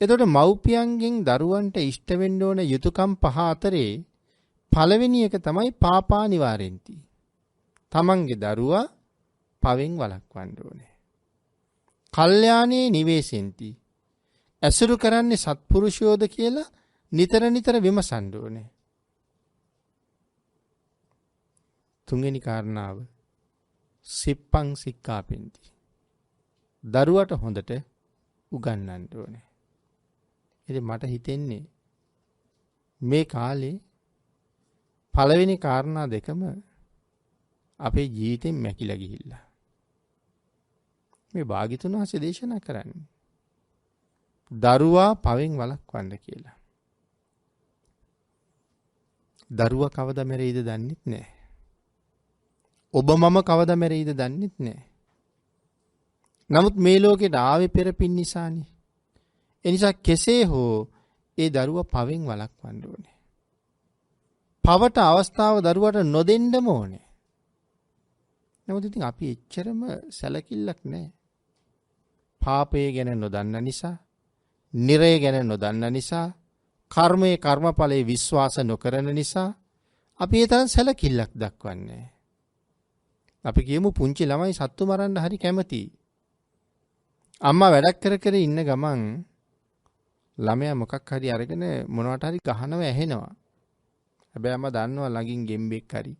එතකොට මව්පියන්ගෙන් දරුවන්ට ඉෂ්ට වෙන්න ඕන යුතුයකම් පහ අතරේ පළවෙනි එක තමයි පාපා නිවාරෙන්ති. තමන්ගේ දරුවා පවෙන් වළක්වන්න ඕනේ. කල්යාණේ නිවේසෙන්ති. ඇසුරු කරන්නේ සත්පුරුෂයෝද කියලා නිතර විමසන්න ඕනේ. තුන්වෙනි කාරණාව සිප්පං සික්ඛාපෙන්ති. දරුවට හොඳට උගන්වන්න ඕනේ. ඉතින් මට හිතෙන්නේ මේ කාලේ පළවෙනි කාරණා දෙකම අපේ ජීවිතෙන් මැකිලා ගිහිල්ලා. මේ භාග්‍යතුන් වහන්සේ දේශනා කරන්නේ දරුවා පවෙන් වළක්වන්න කියලා. දරුවා කවදා මැරෙයිද දන්නෙත් නැහැ. ඔබ මම කවදා මැරෙයිද දන්නෙත් නැහැ. නමුත් මේ ලෝකෙට ආවේ පෙර පින් නිසානේ. ඒ නිසා කෙසේ හෝ ඒ දරුවා පවෙන් වළක්වන්න ඕනේ. පවට අවස්ථාව දරුවට නොදෙන්නම ඕනේ. නමුත් ඉතින් අපි එච්චරම සැලකිල්ලක් නැහැ. පාපය ගැන නොදන්න නිසා, නිරය ගැන නොදන්න නිසා, කර්මයේ කර්මඵලයේ විශ්වාස නොකරන නිසා අපි ඒ තරම් සැලකිල්ලක් දක්වන්නේ. අපි කියමු පුංචි ළමයි සත්තු මරන්න හරි කැමතියි. අම්මා වැඩක් කර ඉන්න ගමන් ළමයා මොකක් හරි අරගෙන මොනවට හරි ගහනව ඇහෙනවා. හැබැයි අම්මා දන්නවා ළඟින් ගෙම්බෙක් හරි,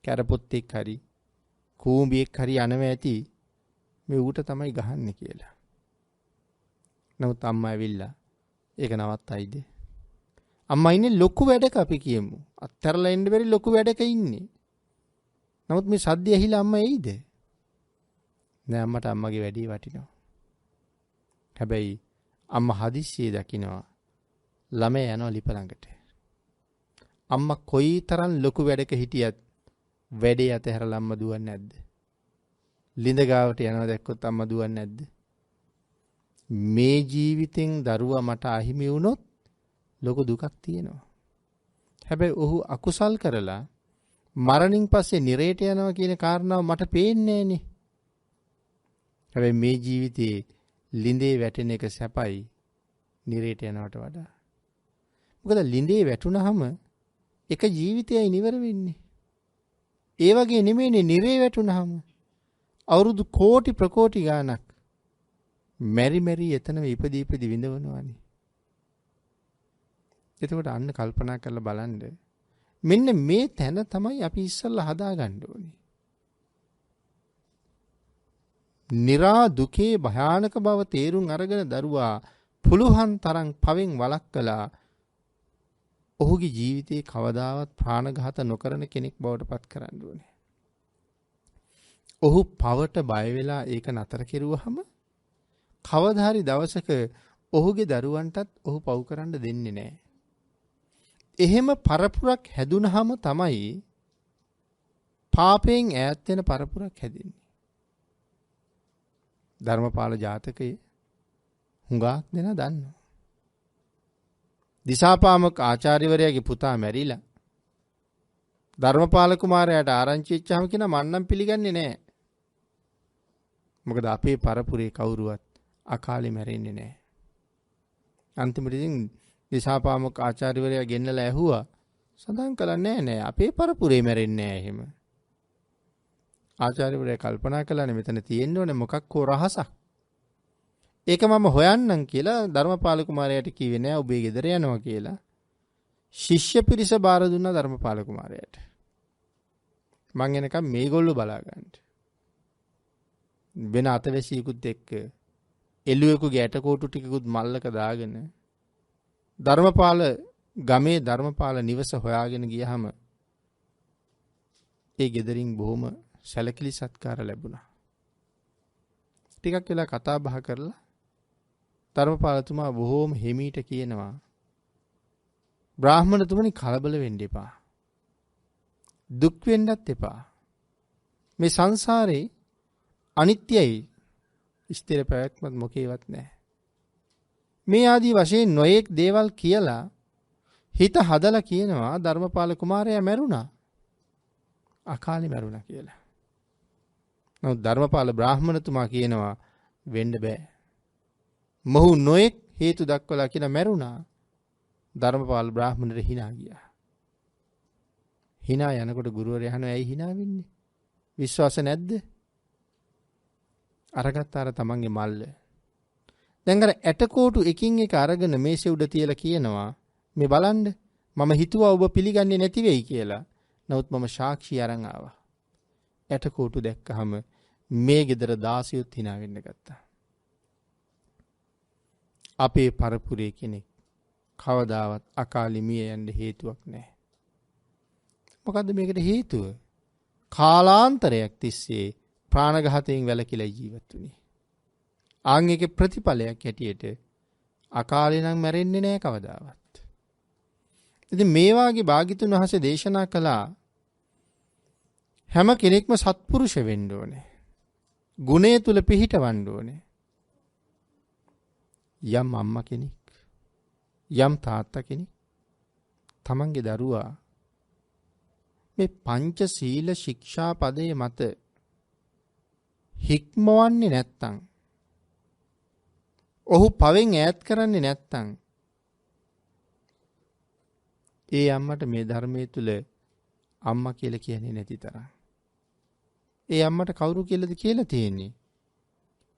කැරපොත්තෙක් හරි, කූඹියෙක් හරි යනවා ඇති මේ ඌට තමයි ගහන්නේ කියලා. නමුත් අම්මා ඇවිල්ලා ඒක නවත්තයිද? අම්මා ඉන්නේ ලොකු වැඩක අපි කියමු. අත්තරලා එන්න බැරි ලොකු වැඩක ඉන්නේ. නමුත් මේ සද්ද ඇහිලා අම්මා එයිද? නෑ, අම්මට අම්මගේ වැඩේ වටිනවා. හැබැයි අම්මා හදිස්සියේ දකිනවා ළමයා යනවා ලිප ළඟට. අම්මා කොයිතරම් ලොකු වැඩක හිටියත් වැඩේ අතහැරලා අම්මා දුවන්නේ නැද්ද? ලිඳ ගාවට යනවා දැක්කොත් අම්මා දුවන්නේ නැද්ද? මේ ජීවිතෙන් දරුවා මට අහිමි වුණොත් ලොකු දුකක් තියෙනවා. හැබැයි ඔහු අකුසල් කරලා මරණින් පස්සේ නිරේට යනවා කියන කාරණාව මට පේන්නේ නෑනේ. හැබැයි මේ ජීවිතේ ලිඳේ වැටෙන එක සැපයි නිරේට යනවට වඩා. මොකද ලිඳේ වැටුනහම එක ජීවිතයයි නිවර වෙන්නේ. ඒ වගේ නෙමෙයිනේ නිරේ වැටුනහම අවුරුදු කෝටි ප්‍රකෝටි ගාණක් මෙරි එතනම ඉපදී විඳවනවානේ. එතකොට අන්න කල්පනා කරලා බලන්න මෙන්න මේ තැන තමයි අපි ඉස්සල්ලා හදාගන්න ඕනේ. නිරා දුකේ භයානක බව තේරුම් අරගෙන දරුවා පුළුවන් තරම් පවෙන් වළක්වලා ඔහුගේ ජීවිතේ කවදාවත් ප්‍රාණඝාත නොකරන කෙනෙක් බවට පත් කරන්න ඕනේ. ඔහු පවට බය වෙලා ඒක නතර කෙරුවහම කවදා හරි දවසක ඔහුගේ දරුවන්ටත් ඔහු පව් කරන්න දෙන්නේ නැහැ. එහෙම පරපුරක් හැදුනහම තමයි පාපයෙන් ඈත් වෙන පරපුරක් හැදෙන්නේ. ධර්මපාල ජාතකයේ හුඟක් දෙනා දන්නවා. දිසාපාමොක් ආචාර්යවරයාගේ පුතා මැරිලා ධර්මපාල කුමාරයාට ආරංචි වෙච්චාම කියන මන්නම් පිළිගන්නේ නැහැ. මොකද අපේ පරපුරේ කවුරුවත් අකාලේ මැරෙන්නේ නැහැ. අන්තිමට ඉතින් දිසාපාමොක් ආචාර්යවරයා ගෙන්නලා ඇහුවා සඳහන් කළා නෑ අපේ පරපුරේ මැරෙන්නේ නැහැ එහෙම. ආචාර්යවරයා කල්පනා කළානේ මෙතන තියෙන්න ඕනේ මොකක් හෝ රහසක්. ඒක මම හොයන්නම් කියලා ධර්මපාල කුමාරයාට කිව්වේ නෑ ඔබේ ගෙදර යනවා කියලා. ශිෂ්‍ය පිරිස බාර දුන්නා ධර්මපාල කුමාරයාට. මං එනකම් මේගොල්ලෝ බලා ගන්න. වෙන අතවැසියෙකුත් එක්ක එළුවෙකුගේ ඇටකොටු ටිකකුත් මල්ලක දාගෙන ධර්මපාල ගමේ ධර්මපාල නිවස හොයාගෙන ගියහම ඒ ගෙදරින් බොහොම සැලකිලි සත්කාර ලැබුණා. ටිකක් වෙලා කතා බහ කරලා ධර්මපාලතුමා බොහොම හිමීට කියනවා බ්‍රාහ්මණතුමනි කලබල වෙන්න එපා. දුක් වෙන්නත් එපා. මේ සංසාරේ අනිත්‍යයි. ස්ථිර පැවැත්මක් මොකේවත් නැහැ. මේ ආදී වශයෙන් නොයෙක් දේවල් කියලා හිත හදලා කියනවා ධර්මපාල කුමාරයා මැරුණා. අකාලේ මැරුණා කියලා. නමුත් ධර්මපාල බ්‍රාහ්මණතුමා කියනවා වෙන්න බෑ. මොහු නොයෙක් හේතු දක්වලා කියන මැරුණා. ධර්මපාල බ්‍රාහ්මණට hina ගියා. hina යනකොට ගුරුවරයා අහනවා ඇයි hina වෙන්නේ? විශ්වාස නැද්ද? අරගත්ත අර තමන්ගේ මල්ල. දැන් අර ඇටකොටු එකින් එක අරගෙන මේසෙ උඩ තියලා කියනවා මේ බලන්න මම හිතුවා ඔබ පිළිගන්නේ නැති වෙයි කියලා. නමුත් මම සාක්ෂි අරන් ආවා. ඇටකොටු දැක්කහම මේ ගෙදර දාසියොත් hina වෙන්න ගත්තා. අපේ පරපුරේ කෙනෙක් කවදාවත් අකාලේ මිය යන්න හේතුවක් නැහැ. මොකද්ද මේකට හේතුව? කාලාන්තරයක් තිස්සේ ප්‍රාණඝාතයෙන් වැළකීලා ජීවත් වුණේ. ආන් එකේ ප්‍රතිඵලයක් හැටියට අකාලේ නම් මැරෙන්නේ නැහැ කවදාවත්. ඉතින් මේ වාගේ භාග්‍යතුන් වහන්සේ දේශනා කළා හැම කෙනෙක්ම සත්පුරුෂ වෙන්න ඕනේ. ගුණය තුල පිහිටවන්න ඕනේ. යම් අම්මා කෙනෙක් යම් තාත්තා කෙනෙක් තමන්ගේ දරුවා මේ පංච සීල ශික්ෂා පදයේ මත හික්මවන්නේ නැත්තම් ඔහු පවෙන් ඈත් කරන්නේ නැත්තම් ඒ අම්මට මේ ධර්මයේ තුල අම්මා කියලා කියන්නේ නැති තරම්. ඒ අම්මට කවුරු කියලාද කියලා තියෙන්නේ?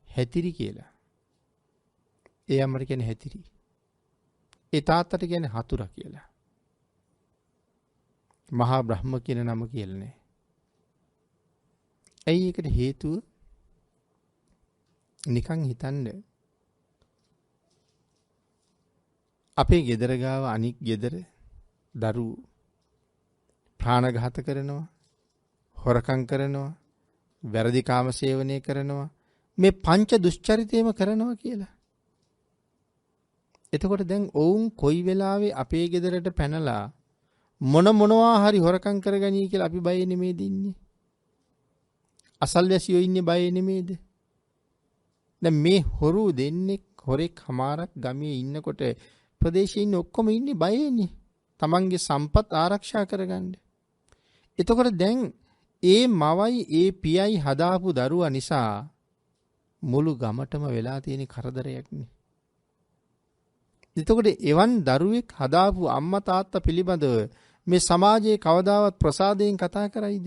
හැතිරි කියලා. ඒ අම්මට කියන්නේ හැතිරි. ඒ තාත්තට කියන්නේ හතුරා කියලා. මහා බ්‍රහ්ම කියන නම කියලා නෑ. ඇයි ඒකට හේතුව? නිකන් හිතන්න අපේ ගෙදර ගාව අනික් ගෙදර දරුවෝ ප්‍රාණඝාත කරනවා, හොරකම් කරනවා, වැරදි කාම සේවනය කරනවා, මේ පංච දුෂ්චරිතේම කරනවා කියලා. එතකොට දැන් ඔවුන් කොයි වෙලාවේ අපේ ගෙදරට පැනලා මොනවා හරි හොරකම් කරගනී කියලා අපි බය නෙමෙයිද ඉන්නේ? අසල්වැසියෝ ඉන්නේ බය නෙමෙයිද? දැන් මේ හොරු දෙන්නෙක් හොරෙක් හමාරක් ගමේ ඉන්නකොට ප්‍රදේශයේ ඉන්න ඔක්කොම ඉන්නේ බයෙන්නේ. තමන්ගේ සම්පත් ආරක්ෂා කරගන්න. එතකොට දැන් ඒ මවයි ඒ පියයි හදාපු දරුවා නිසා මුළු ගමටම වෙලා තියෙන කරදරයක්නේ. එතකොට එවන් දරුවෙක් හදාපු අම්මා තාත්තා පිළිබඳව මේ සමාජයේ කවදාවත් ප්‍රසාදයෙන් කතා කරයිද?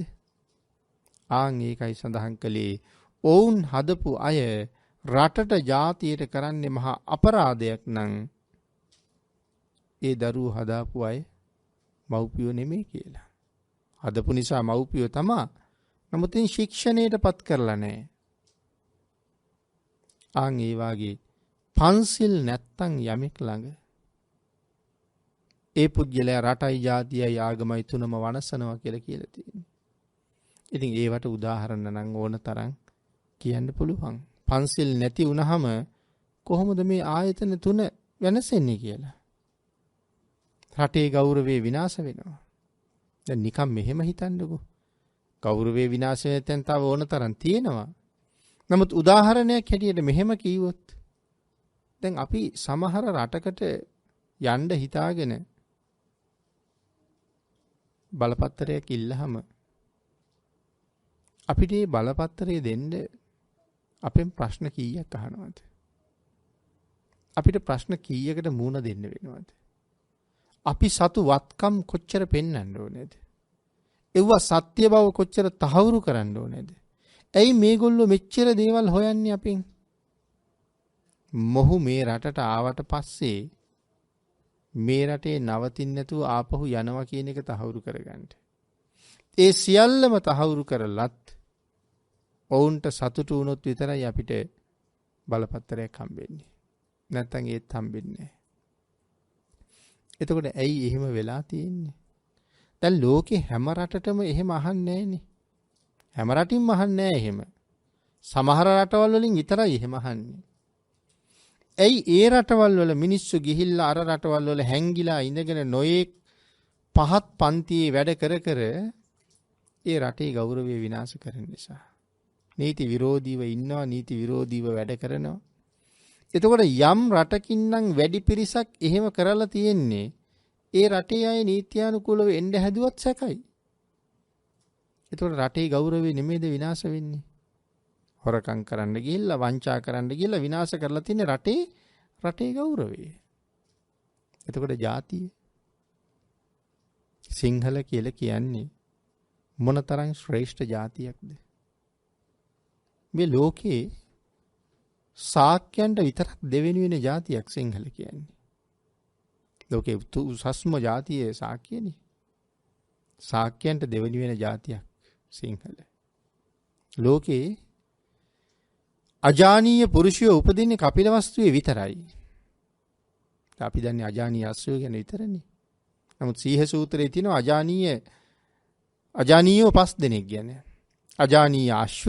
ආන් ඒකයි සඳහන් කළේ ඔවුන් හදපු අය රටට ජාතියට කරන්නේ මහා අපරාධයක් නම් ඒ දරුවෝ හදාපු අය මව්පියෝ නෙමෙයි කියලා. හදපු නිසා මව්පියෝ තමයි. නමුත් ශික්ෂණයට පත් කරලා නැහැ. ආන් ඒ වාගේ පන්සිල් නැත්තම් යමෙක් ළඟ ඒ පුද්ගලයා රටයි ජාතියයි ආගමයි තුනම වනසනවා කියලා තියෙනවා. ඉතින් ඒවට උදාහරණ නම් ඕන තරම් කියන්න පුළුවන්. පන්සිල් නැති වුනහම කොහොමද මේ ආයතන තුන වෙනසෙන්නේ කියලා. රටේ ගෞරවේ විනාශ වෙනවා. දැන් නිකන් මෙහෙම හිතන්නකෝ. ගෞරවේ විනාශ වෙන තව ඕන තරම් තියෙනවා. නමුත් උදාහරණයක් හැටියට මෙහෙම කිව්වොත් දැන් අපි සමහර රටකට යන්න හිතාගෙන බලපත්‍රයක් ඉල්ලහම අපිට මේ බලපත්‍රය දෙන්න අපෙන් ප්‍රශ්න කීයක් අහනවද? අපිට ප්‍රශ්න කීයකට මුහුණ දෙන්න වෙනවද? අපි සතු වත්කම් කොච්චර පෙන්වන්න ඕනේද? ඒව සත්‍ය බව කොච්චර තහවුරු කරන්න ඕනේද? ඇයි මේගොල්ලෝ මෙච්චර දේවල් හොයන්නේ අපෙන්? මොහු මේ රටට ආවට පස්සේ මේ රටේ නවතින්න නැතුව ආපහු යනවා කියන එක තහවුරු කරගන්න. ඒ සියල්ලම තහවුරු කරලත් ඔවුන්ට සතුටු වුණොත් විතරයි අපිට බලපත්‍රයක් හම්බෙන්නේ. නැත්තම් ඒත් හම්බෙන්නේ නැහැ. එතකොට ඇයි එහෙම වෙලා තියෙන්නේ? දැන් ලෝකේ හැම රටටම එහෙම අහන්නේ නැහනේ. හැම රටින්ම අහන්නේ නැහැ එහෙම. සමහර රටවල් වලින් විතරයි එහෙම අහන්නේ. ඇයි ඒ රටවල් වල මිනිස්සු ගිහිල්ලා අර රටවල් වල හැංගිලා ඉඳගෙන නොයේක් පහත් පන්තියේ වැඩ කර කර ඒ රටේ ගෞරවය විනාශ කරන නිසා. නීති විරෝධීව ඉන්නවා, නීති විරෝධීව වැඩ කරනවා. එතකොට යම් රටකින් නම් වැඩි පිරිසක් එහෙම කරලා තියෙන්නේ ඒ රටේ අය නීත්‍යානුකූලව එන්න හැදුවත් සැකයි. එතකොට රටේ ගෞරවය නෙමෙයිද විනාශ වෙන්නේ? හොරකම් කරන්න ගිහිල්ලා වංචා කරන්න ගිහිල්ලා විනාශ කරලා තින්නේ රටේ ගෞරවය. එතකොට ජාතිය සිංහල කියලා කියන්නේ මොනතරම් ශ්‍රේෂ්ඨ ජාතියක්ද? මේ ලෝකේ ශාක්‍යයන්ට විතරක් දෙවෙනි වෙන ජාතියක් සිංහල කියන්නේ. ලෝකේ උසස්ම ජාතිය ශාක්‍යයනේ. ශාක්‍යයන්ට දෙවෙනි වෙන ජාතියක් සිංහල. ලෝකේ අජානීය පුරුෂයෝ උපදින්නේ කපිලවස්තුවේ විතරයි. අපි දන්නේ අජානීය අශ්වය ගැන විතරනේ. නමුත් සීහ සූත්‍රයේ තියෙනවා අජානීයෝ 5 දෙනෙක් ගැන. අජානීය අශ්ව,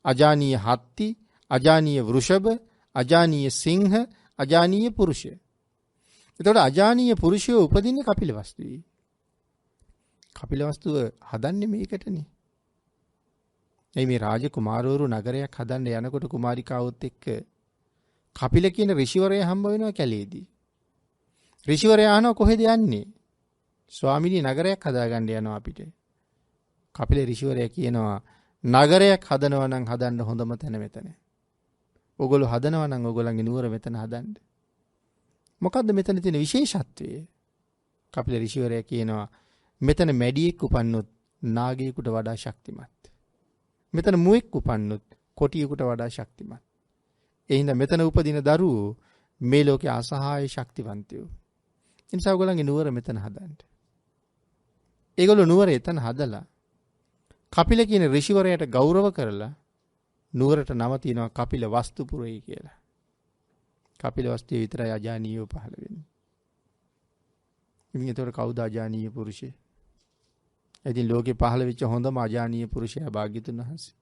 අජානීය හත්ති, අජානීය වෘෂභ, අජානීය සිංහ, අජානීය පුරුෂය. එතකොට අජානීය පුරුෂයෝ උපදින්නේ කපිලවස්තුවේ. කපිලවස්තුව හදන්නේ මේකටනේ. මේ රාජකුමාරවරු නගරයක් හදන්න යනකොට කුමාරිකාවොත් එක්ක කපිල කියන ඍෂිවරයා හම්බ වෙනවා කැලේදී. ඍෂිවරයා අහනවා කොහෙද යන්නේ? ස්වාමිනී නගරයක් හදාගන්න යනවා අපිට. කපිල ඍෂිවරයා කියනවා නගරයක් හදනවා නම් හදන්න හොඳම තැන මෙතන. ඕගොල්ලෝ හදනවා නම් ඕගොල්ලන්ගේ නුවර මෙතන හදන්න. මොකද්ද මෙතන තියෙන විශේෂත්වය? කපිල ඍෂිවරයා කියනවා මෙතන මැඩියෙක් උපන්නොත් නාගයෙකුට වඩා ශක්තිමත්. මෙතන මුවෙක් උපන්නොත් කොටියෙකුට වඩා ශක්තිමත්. ඒ හින්දා මෙතන උපදින දරුවෝ මේ ලෝකේ අසහාය ශක්තිවන්තයෝ. ඒ නිසා ඔයගොල්ලන්ගේ නුවර මෙතන හදන්න. ඒගොල්ලෝ නුවර එතන හදලා කපිල කියන ඍෂිවරයාට ගෞරව කරලා නුවරට නම තියෙනවා කපිල වස්තුපුරයි කියලා. කපිල වස්තුවේ විතරයි අජානීයව පහළ වෙන්නේ. ඉතින් ඒතකොට කවුද අජානීය පුරුෂය? ඉතින් ලෝකේ පහළ වෙච්ච හොඳම අජානීය පුරුෂයා භාග්‍යතුන් වහන්සේ.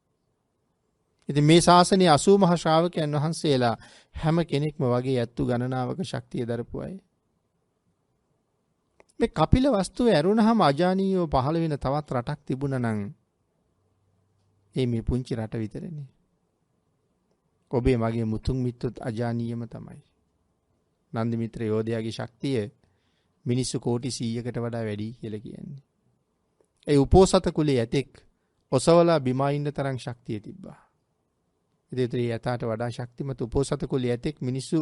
ඉතින් මේ ශාසනයේ 80 මහා ශ්‍රාවකයන් වහන්සේලා හැම කෙනෙක්ම වගේ ඇත්තු ගණනාවක ශක්තිය දරපු අය. මේ කපිල වස්තුවේ ඇරුණාම අජානීයව පහළ වෙන තවත් රටක් තිබුණා නම් මේ පුංචි රට විතරනේ. ඔබේ මගේ මුතුන් මිත්තොත් අජානීයම තමයි. නන්දි මිත්‍ර යෝධයාගේ ශක්තිය මිනිස්සු කෝටි 100කට වඩා වැඩි කියලා කියන්නේ. ඒ උපෝසත කුලයේ ඇතෙක් ඔසවලා බිමා ඉන්න තරම් ශක්තිය තිබ්බා. ඉතින් යතාට වඩා ශක්තිමත් උපෝසත කුලයේ ඇතෙක් මිනිස්සු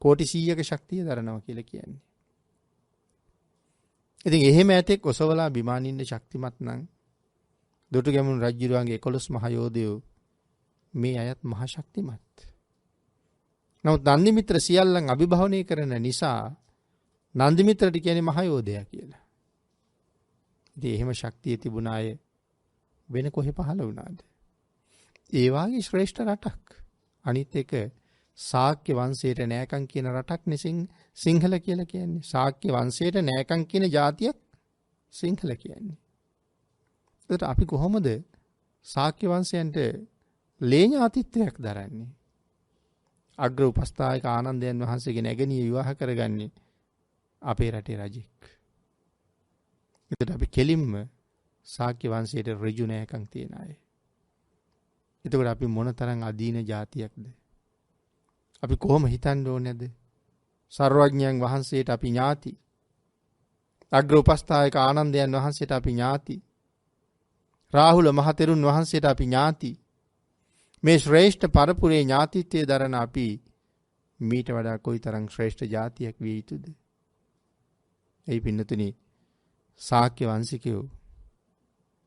කෝටි 100ක ශක්තිය දරනවා කියලා කියන්නේ. ඉතින් එහෙම ඇතෙක් ඔසවලා බිමා ඉන්න ශක්තිමත් නම් දොටුගැමුණු රජුරුවන්ගේ 11 මහ යෝධයෝ මේ අයත් මහ ශක්තිමත්. නමුත් නන්දි මිත්‍ර සියල්ලන් අභිභවනය කරන නිසා නන්දි මිත්‍රට කියන්නේ මහ යෝධයා කියලා. ඉතින් එහෙම ශක්තිය තිබුණ අය වෙන කොහෙ පහළ වුණාද? ඒ වාගේ ශ්‍රේෂ්ඨ රටක්. අනිත් එක ශාක්‍ය වංශයට නෑකම් කියන රටක්නේ සිංහල කියලා කියන්නේ. ශාක්‍ය වංශයට නෑකම් කියන ජාතියක් සිංහල කියන්නේ. ඒකට අපි කොහොමද ශාක්‍ය වංශයන්ට ලේ ඥාතිත්වයක් දරන්නේ? අග්‍ර උපස්ථායක ආනන්දයන් වහන්සේගේ නැගණිය විවාහ කරගන්නේ අපේ රටේ රජෙක්. ඒකට අපි කෙලින්ම ශාක්‍ය වංශයට ඍජු නෑකම් තියන අය. එතකොට අපි මොනතරම් අදීන ජාතියක්ද? අපි කොහොම හිතන්න ඕනේද? සර්වඥයන් වහන්සේට අපි ඥාති. අග්‍ර උපස්ථායක ආනන්දයන් වහන්සේට අපි ඥාති. රාහුල මහතෙරුන් වහන්සේට අපි ඥාති. මේ ශ්‍රේෂ්ඨ පරපුරේ ඥාතිත්වයේ දරන අපි මීට වඩා කොයිතරම් ශ්‍රේෂ්ඨ ජාතියක් විය යුතුද? එයි පින්නතුනි, ශාක්‍ය වංශිකයෝ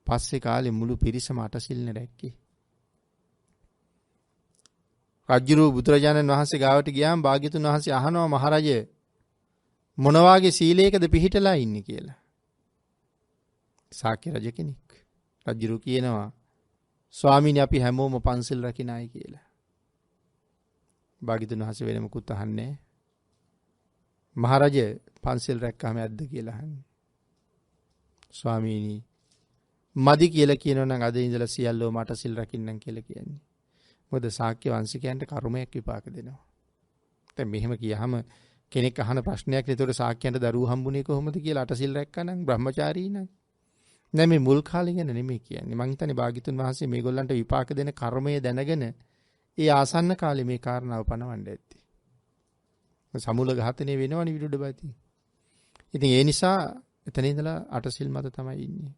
පස්සේ කාලේ මුළු පිරිසම අටසිල්න රැක්කේ. රජ්ජුරුව බුදුරජාණන් වහන්සේ ගාවට ගියාම භාග්‍යතුන් වහන්සේ අහනවා මහරජ මොන වාගේ සීලයකද පිහිටලා ඉන්නේ කියලා. ශාක්‍ය රජ කෙනෙක්. රජ්ජුරුව කියනවා ස්වාමීනි අපි හැමෝම පන්සිල් රකින්න අය කියලා. භාග්‍යතුන් වහන්සේ වෙන මොකුත් අහන්නේ නැහැ. මහරජ පන්සිල් රැක්කම ඇද්ද කියලා අහන්නේ. ස්වාමීනි මදි කියලා කියනවා නම් අද ඉඳලා සියල්ලෝ මට සිල් රකින්නම් කියලා කියන්නේ. මොකද ශාක්‍ය වංශිකයන්ට කර්මයක් විපාක දෙනවා. දැන් මෙහෙම කියහම කෙනෙක් අහන ප්‍රශ්නයක් නේතොට ශාක්‍යයන්ට දරුවෝ හම්බුනේ කොහොමද කියලා අටසිල් රැක්කනම් බ්‍රහ්මචාරී නම්. නෑ මේ මුල් කාලේ ගැන නෙමෙයි කියන්නේ. මං හිතන්නේ භාග්‍යතුන් වහන්සේ මේගොල්ලන්ට විපාක දෙන කර්මය දැනගෙන ඒ ආසන්න කාලේ මේ කාරණාව පනවන්න ඇත්තේ. සමුල ඝාතනය වෙනවනේ විරුද්ධබති. ඉතින් ඒ නිසා එතන ඉඳලා අටසිල් මත තමයි ඉන්නේ.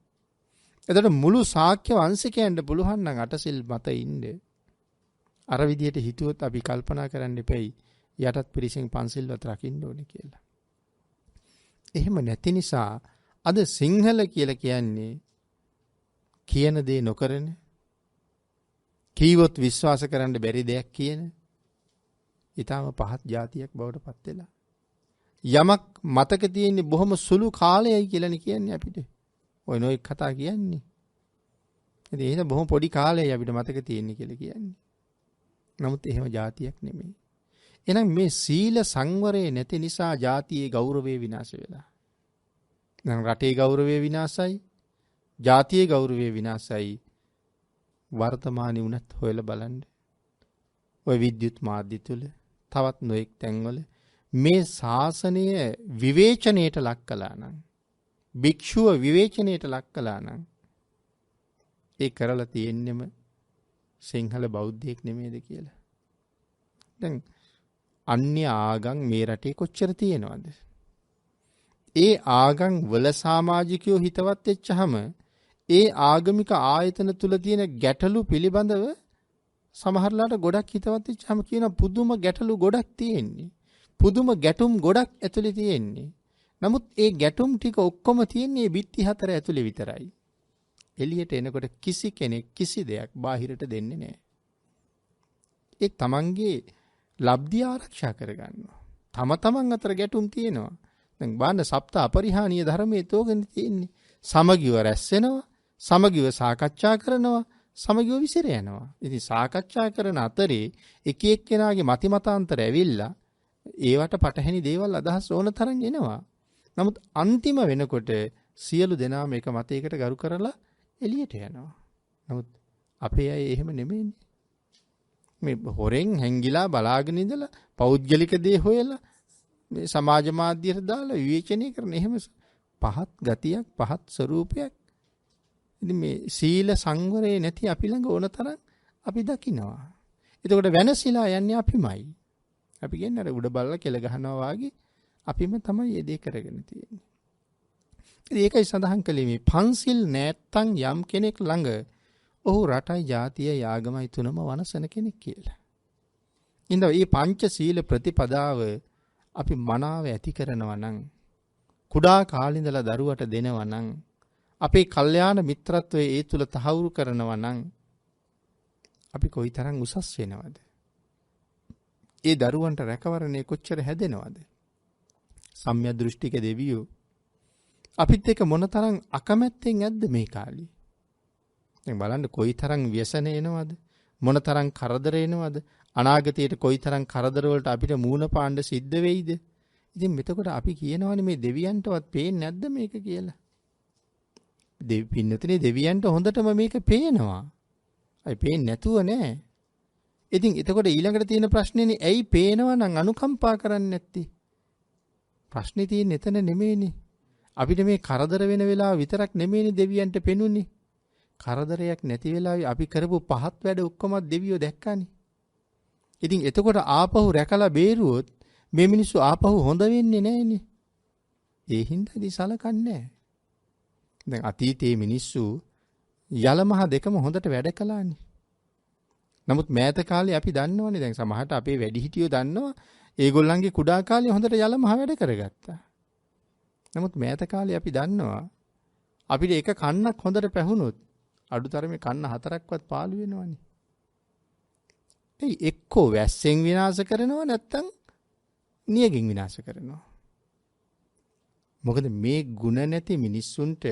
එතකොට මුළු ශාක්‍ය වංශිකයන්ට පුළුවන් නම් අටසිල් මත ඉන්නේ. අර විදියට හිතුවොත් අපි කල්පනා කරන්න එපෙයි යටත් පිරිසෙන් පන්සිල්වත් රකින්න ඕනේ කියලා. එහෙම නැති නිසා අද සිංහල කියලා කියන්නේ කියන දේ නොකරන, කීවොත් විශ්වාස කරන්න බැරි දෙයක් කියන ඊටම පහත් జాතියක් බවට පත් වෙලා. යමක් මතක තියෙන්නේ බොහොම සුළු කාලයයි කියලානේ කියන්නේ අපිට. ඔය නොඑක් කතා කියන්නේ. ඉතින් ඒක බොහොම පොඩි කාලයයි අපිට මතක තියෙන්නේ කියලා කියන්නේ. නමුත් එහෙම જાතියක් නෙමෙයි. එහෙනම් මේ සීල සංවරය නැති නිසා જાතියේ ගෞරවය විනාශ වෙලා. දැන් රටේ ගෞරවය විනාශයි, જાතියේ ගෞරවය විනාශයි. වර්තමානයේ උනත් හොයලා බලන්න. ඔය විද්‍යුත් මාධ්‍ය තුල තවත් නොඑක් තැන්වල මේ ශාසනය විවේචනයට ලක් කළා නම්, භික්ෂුව විවේචනයට ලක් කළා නම් ඒ කරලා තියෙන්නෙම සිංහල බෞද්ධයෙක් නෙමෙයිද කියලා. දැන් අන්‍ය ආගම් මේ රටේ කොච්චර තියෙනවද? ඒ ආගම් වල සමාජිකයෝ හිතවත් වෙච්චහම ඒ ආගමික ආයතන තුල තියෙන ගැටලු පිළිබඳව සමහරලාට ගොඩක් හිතවත් වෙච්චහම කියන පුදුම ගැටලු ගොඩක් තියෙන්නේ. පුදුම ගැටුම් ගොඩක් ඇතුලේ තියෙන්නේ. නමුත් ඒ ගැටුම් ටික ඔක්කොම තියෙන්නේ බිත්ති හතර ඇතුලේ විතරයි. එළියට එනකොට කිසි කෙනෙක් කිසි දෙයක් බාහිරට දෙන්නේ නැහැ. ඒ තමන්ගේ ලබ්ධිය ආරක්ෂා කරගන්නවා. තම තමන් අතර ගැටුම් තියෙනවා. දැන් බාන්න සප්ත අපරිහානීය ධර්මයේ තෝගෙන තියෙන්නේ. සමගිව රැස් වෙනවා, සමගිව සාකච්ඡා කරනවා, සමගිව විසිර යනවා. ඉතින් සාකච්ඡා කරන අතරේ එක එක්කෙනාගේ මතිමතාන්තර ඇවිල්ලා ඒවට පටහැනි දේවල් අදහස් ඕන තරම් එනවා. නමුත් අන්තිම වෙනකොට සියලු දෙනාම එක මතයකට ගරු කරලා එළියට යනවා. නමුත් අපේ අය එහෙම නෙමෙයිනේ. මේ හොරෙන් හැංගිලා බලාගෙන ඉඳලා පෞද්ගලික දේ හොයලා මේ සමාජ මාධ්‍යයට දාලා විවේචනය කරන එහෙම පහත් ගතියක්, පහත් ස්වરૂපයක්. ඉතින් මේ සීල සංවරය නැති අපි ළඟ ඕන තරම් අපි දකිනවා. එතකොට වෙනසිලා යන්නේ අපිමයි. අපි කියන්නේ අර උඩ බල්ලා කෙල ගහනවා වගේ අපිම තමයි මේ දේ කරගෙන තියෙන්නේ. ඉතින් ඒකයි සඳහන් කළේ මේ පන්සිල් නැත්තම් යම් කෙනෙක් ළඟ ඔහු රටයි ජාතියයි ආගමයි තුනම වනසන කෙනෙක් කියලා. ඉතින් මේ පංච සීල ප්‍රතිපදාව අපි මනාව ඇති කරනවා නම්, කුඩා කාලේ ඉඳලා දරුවට දෙනවා නම්, අපේ කල්යාණ මිත්‍රත්වයේ ඒ තුල තහවුරු කරනවා නම් අපි කොයිතරම් උසස් වෙනවද? ඒ දරුවන්ට රැකවරණය කොච්චර හැදෙනවද? සම්‍යක් දෘෂ්ටික දෙවියෝ අපිත් එක්ක මොනතරම් අකමැත්තෙන් ඇද්ද මේ කාලේ? දැන් බලන්න කොයිතරම් ව්‍යසන එනවද? මොනතරම් කරදර එනවද? අනාගතයට කොයිතරම් කරදර වලට අපිට මූණ පාන්න සිද්ධ වෙයිද? ඉතින් මෙතකොට අපි කියනවානේ මේ දෙවියන්ටවත් පේන්නේ නැද්ද මේක කියලා? පින්නතුනේ දෙවියන්ට හොඳටම මේක පේනවා. අයි පේන්නේ නැතුව නෑ. ඉතින් එතකොට ඊළඟට තියෙන ප්‍රශ්නේනේ ඇයි පේනවා නම් අනුකම්පා කරන්නේ නැත්තේ? ප්‍රශ්නේ තියෙන්නේ එතන නෙමෙයිනේ. අපිට මේ කරදර වෙන වෙලාව විතරක් නෙමෙයිනේ දෙවියන්ට පෙනුනේ. කරදරයක් නැති වෙලාවේ අපි කරපු පහත් වැඩ ඔක්කොම දෙවියෝ දැක්කානේ. ඉතින් එතකොට ආපහු රැකලා බේරුවොත් මේ මිනිස්සු ආපහු හොඳ වෙන්නේ නැහනේ. ඒ හින්දා ඉතින් සලකන්නේ නැහැ. දැන් අතීතයේ මිනිස්සු යලමහ දෙකම හොඳට වැඩ කළානේ. නමුත් මෑත කාලේ අපි දන්නවනේ දැන් සමහරට අපේ වැඩිහිටියෝ දන්නවා ඒගොල්ලන්ගේ කුඩා කාලේ හොඳට යලමහ වැඩ කරගත්තා. නමුත් මෑත කාලේ අපි දන්නවා අපිට එක කන්නක් හොඳට පැහුනොත් අඩුතරමේ කන්න 4ක්වත් පාළු වෙනවනේ. ඒ එක්කෝ වැස්සෙන් විනාශ කරනවා නැත්තම් නියගින් විනාශ කරනවා. මොකද මේ ಗುಣ නැති මිනිස්සුන්ට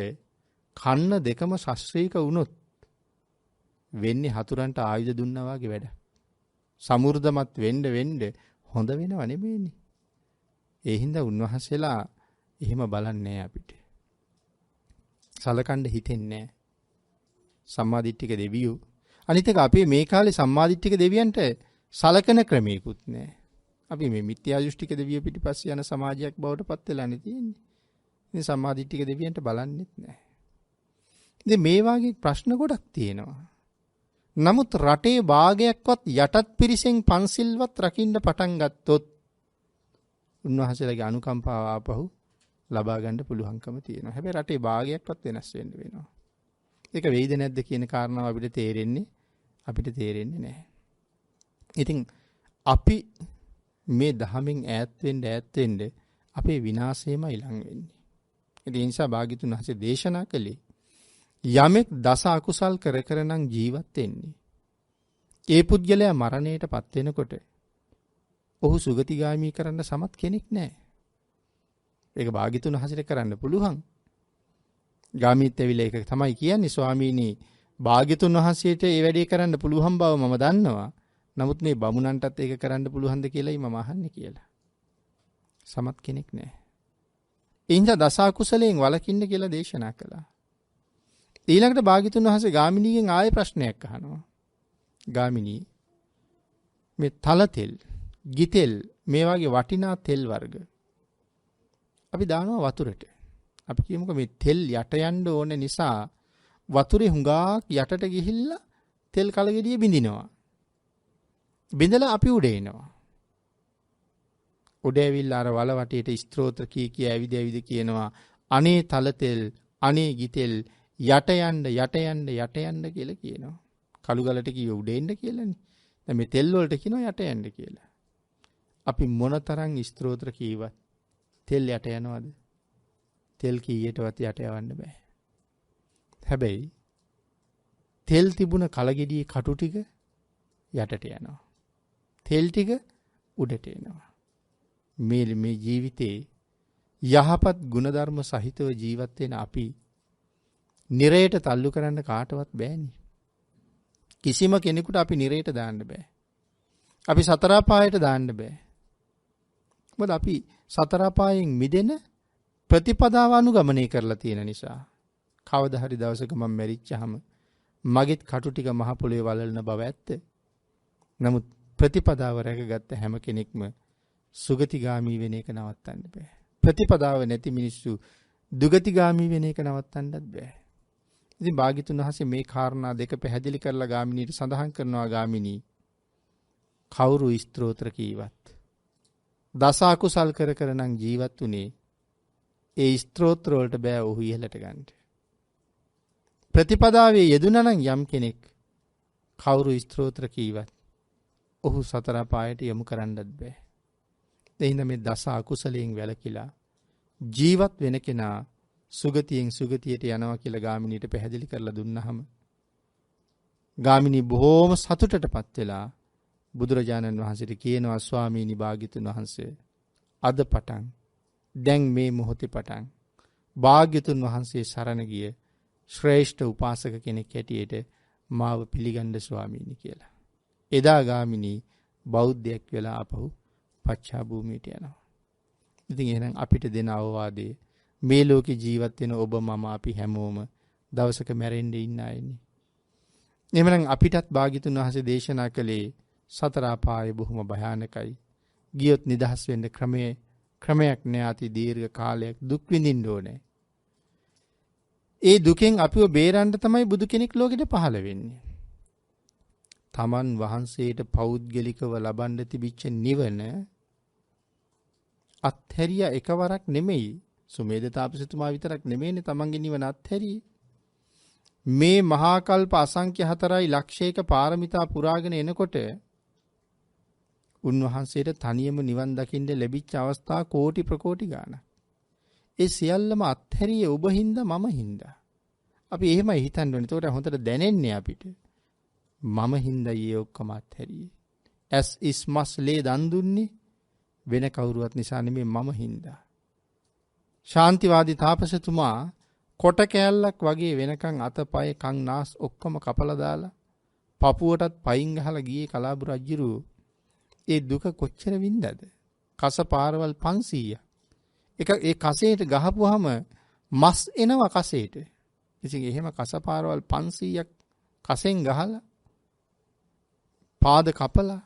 කන්න දෙකම ශස්ත්‍රීක වුණොත් වෙන්නේ හතුරන්ට ආයුධ දුන්නා වගේ වැඩ. සමෘද්ධමත් වෙන්න හොඳ වෙනව නෙමෙයිනේ. ඒ හින්දා උන්වහන්සේලා එහෙම බලන්නේ අපිට. සලකන්න හිතෙන්නේ නැහැ. සම්මාදිට්ඨික දෙවියෝ. අනිත් එක අපි මේ කාලේ සම්මාදිට්ඨික දෙවියන්ට සලකන ක්‍රමයකුත් නැහැ. අපි මේ මිත්‍යා දෘෂ්ටික දෙවියෝ පිටිපස්සේ යන සමාජයක් බවට පත් වෙලානේ තියෙන්නේ. ඉතින් සම්මාදිට්ඨික දෙවියන්ට බලන්නෙත් නැහැ. ඉතින් මේ වගේ ප්‍රශ්න ගොඩක් තියෙනවා. නමුත් රටේ භාගයක්වත් යටත් පිරිසෙන් පන්සිල්වත් රකින්න පටන් ගත්තොත් උන්වහන්සේලාගේ අනුකම්පාව ආපහු ලබා ගන්න පුළුවන්කම තියෙනවා. හැබැයි රටේ භාගයක්වත් වෙනස් වෙන්න වෙනවා. ඒක වෙයිද නැද්ද කියන කාරණාව අපිට තේරෙන්නේ නැහැ. ඉතින් අපි මේ ධහමෙන් ඈත් වෙන්න අපේ විනාශයමයි ලං වෙන්නේ. ඒ නිසා භාග්‍යතුන් වහන්සේ දේශනා කළේ යමෙක් දස අකුසල් කර නම් ජීවත් වෙන්නේ. ඒ පුද්ගලයා මරණයටපත් වෙනකොට ඔහු සුගතිගාමී කරන්න සමත් කෙනෙක් නැහැ. ඒක භාග්‍යතුන් වහන්සේට කරන්න පුළුවන්. ගාමීත් ඇවිල්ලා ඒක තමයි කියන්නේ ස්වාමීනි භාග්‍යතුන් වහන්සේට ඒ වැඩේ කරන්න පුළුවන් බව මම දන්නවා. නමුත් මේ බමුණන්ටත් ඒක කරන්න පුළුවන්ද කියලායි මම අහන්නේ කියලා. සමත් කෙනෙක් නැහැ. ඒ හින්දා දස අකුසලයෙන් වළකින්න කියලා දේශනා කළා. ඊළඟට භාග්‍යතුන් වහන්සේ ගාමිණීගෙන් ආයෙ ප්‍රශ්නයක් අහනවා. ගාමිණී මේ තල තෙල්, ගිතෙල් මේ වගේ වටිනා තෙල් වර්ග අපි දානවා වතුරට. අපි කියමුකෝ මේ තෙල් යට යන්න ඕන නිසා වතුරේ හුඟක් යටට ගිහිල්ලා තෙල් කලගෙඩිය බිඳිනවා. බිඳලා අපි උඩ එනවා. උඩ ඇවිල්ලා අර වල වටේට ස්ත්‍රෝත්‍ර කී ඇවිද කියනවා අනේ තල තෙල්, අනේ ගිතෙල් යට යන්න කියලා කියනවා. කළු ගලට කිව්ව උඩ එන්න කියලානේ. දැන් මේ තෙල් වලට කියනවා යට යන්න කියලා. අපි මොනතරම් ස්ත්‍රෝත්‍ර කීවත් තෙල් යට යනවද? තෙල් කීයටවත් යට යවන්න බෑ. හැබැයි තෙල් තිබුණ කලගෙඩියේ කටු ටික යටට යනවා. තෙල් ටික උඩට එනවා. මේ ජීවිතේ යහපත් ගුණධර්ම සහිතව ජීවත් වෙන අපි නිරයට තල්ලු කරන්න කාටවත් බෑනේ. කිසිම කෙනෙකුට අපි නිරයට දාන්න බෑ. අපි සතර පායට දාන්න බෑ. මොකද අපි සතර පායෙන් මිදෙන ප්‍රතිපදාව අනුගමනය කරලා තියෙන නිසා. කවදා හරි දවසක මම මැරිච්චාම මගෙත් කටු ටික මහ පොළවේ වලලන බව ඇත්ත. නමුත් ප්‍රතිපදාව රැකගත්ත හැම කෙනෙක්ම සුගතිගාමී වෙන එක නවත්තන්න බෑ. ප්‍රතිපදාව නැති මිනිස්සු දුගතිගාමී වෙන එක නවත්තන්නත් බෑ. ඉතින් භාග්‍යතුන් වහන්සේ මේ කාරණා දෙක පැහැදිලි කරලා ගාමිණීට සඳහන් කරනවා ගාමිණී කවුරු ස්ත්‍රෝත්‍ර කීවත් දස අකුසල් කර නම් ජීවත් උනේ ඒ ස්ත්‍රෝත්‍ර වලට බෑ ඔහු ඉහළට ගන්න. ප්‍රතිපදාවේ යෙදුණා නම් යම් කෙනෙක් කවුරු ස්ත්‍රෝත්‍ර කීවත් ඔහු සතර පායට යොමු කරන්නත් බෑ. එහිඳ මේ දස අකුසලයෙන් වැළකීලා ජීවත් වෙන කෙනා සුගතියෙන් සුගතියට යනවා කියලා ගාමිණීට පැහැදිලි කරලා දුන්නාම ගාමිණී බොහෝම සතුටටපත් වෙලා බුදුරජාණන් වහන්සේට කියනවා ස්වාමීනි භාග්‍යතුන් වහන්සේ අද පටන් දැන් මේ මොහොතේ පටන් භාග්‍යතුන් වහන්සේ සරණ ගිය ශ්‍රේෂ්ඨ උපාසක කෙනෙක් හැටියට මාව පිළිගන්න ස්වාමීනි කියලා. එදා ගාමිණී බෞද්ධයෙක් වෙලා ආපහු පච්චා භූමියට යනවා. ඉතින් එහෙනම් අපිට දෙන අවවාදේ මේ ලෝකේ ජීවත් වෙන ඔබ මම අපි හැමෝම දවසක මැරෙන්න ඉන්න අයනේ. එහෙනම් අපිටත් භාග්‍යතුන් වහන්සේ දේශනා කළේ සතර අපාය බොහොම භයානකයි. ගියොත් නිදහස් වෙන්න ක්‍රමයක් නෑ. අති දීර්ඝ කාලයක් දුක් විඳින්න ඕනේ. ඒ දුකෙන් අපිව බේරන්න තමයි බුදු කෙනෙක් ලෝකෙට පහළ වෙන්නේ. තමන් වහන්සේට පෞද්ගලිකව ලබන්න තිබිච්ච නිවන අත්හැරියා එකවරක් නෙමෙයි. සුමේද තාපසතුමා විතරක් නෙමෙයිනේ තමන්ගේ නිවන අත්හැරියේ. මේ මහා කල්ප අසංඛ්‍ය 4,00,000ක පාරමිතා පුරාගෙන එනකොට උන්වහන්සේට තනියම නිවන් දකින්න ලැබිච්ච අවස්ථා කෝටි ප්‍රකෝටි ගාණක්. ඒ සියල්ලම අත්හැරියේ ඔබ හින්දා මම හින්දා. අපි එහෙමයි හිතන්න ඕනේ. ඒකට හොඳට දැනෙන්නේ අපිට. මම හින්දා ඊයේ ඔක්කොම අත්හැරියේ. ඇස් ඉස්මස්ලේ දන් දුන්නේ වෙන කවුරුවත් නිසා නෙමෙයි මම හින්දා. ශාන්තිවාදී තාපසතුමා කොට කෑල්ලක් වගේ වෙනකන් අතපය කන් නාස් ඔක්කොම කපලා දාලා පපුවටත් පයින් ගහලා ගියේ කලාබු රජුරු. ඒ දුක කොච්චර වින්දාද? කස පාරවල් 500ක්. ඒ කසේට ගහපුවාම මස් එනවා කසේට. ඉතින් එහෙම කස පාරවල් 500ක් කසෙන් ගහලා පාද කපලා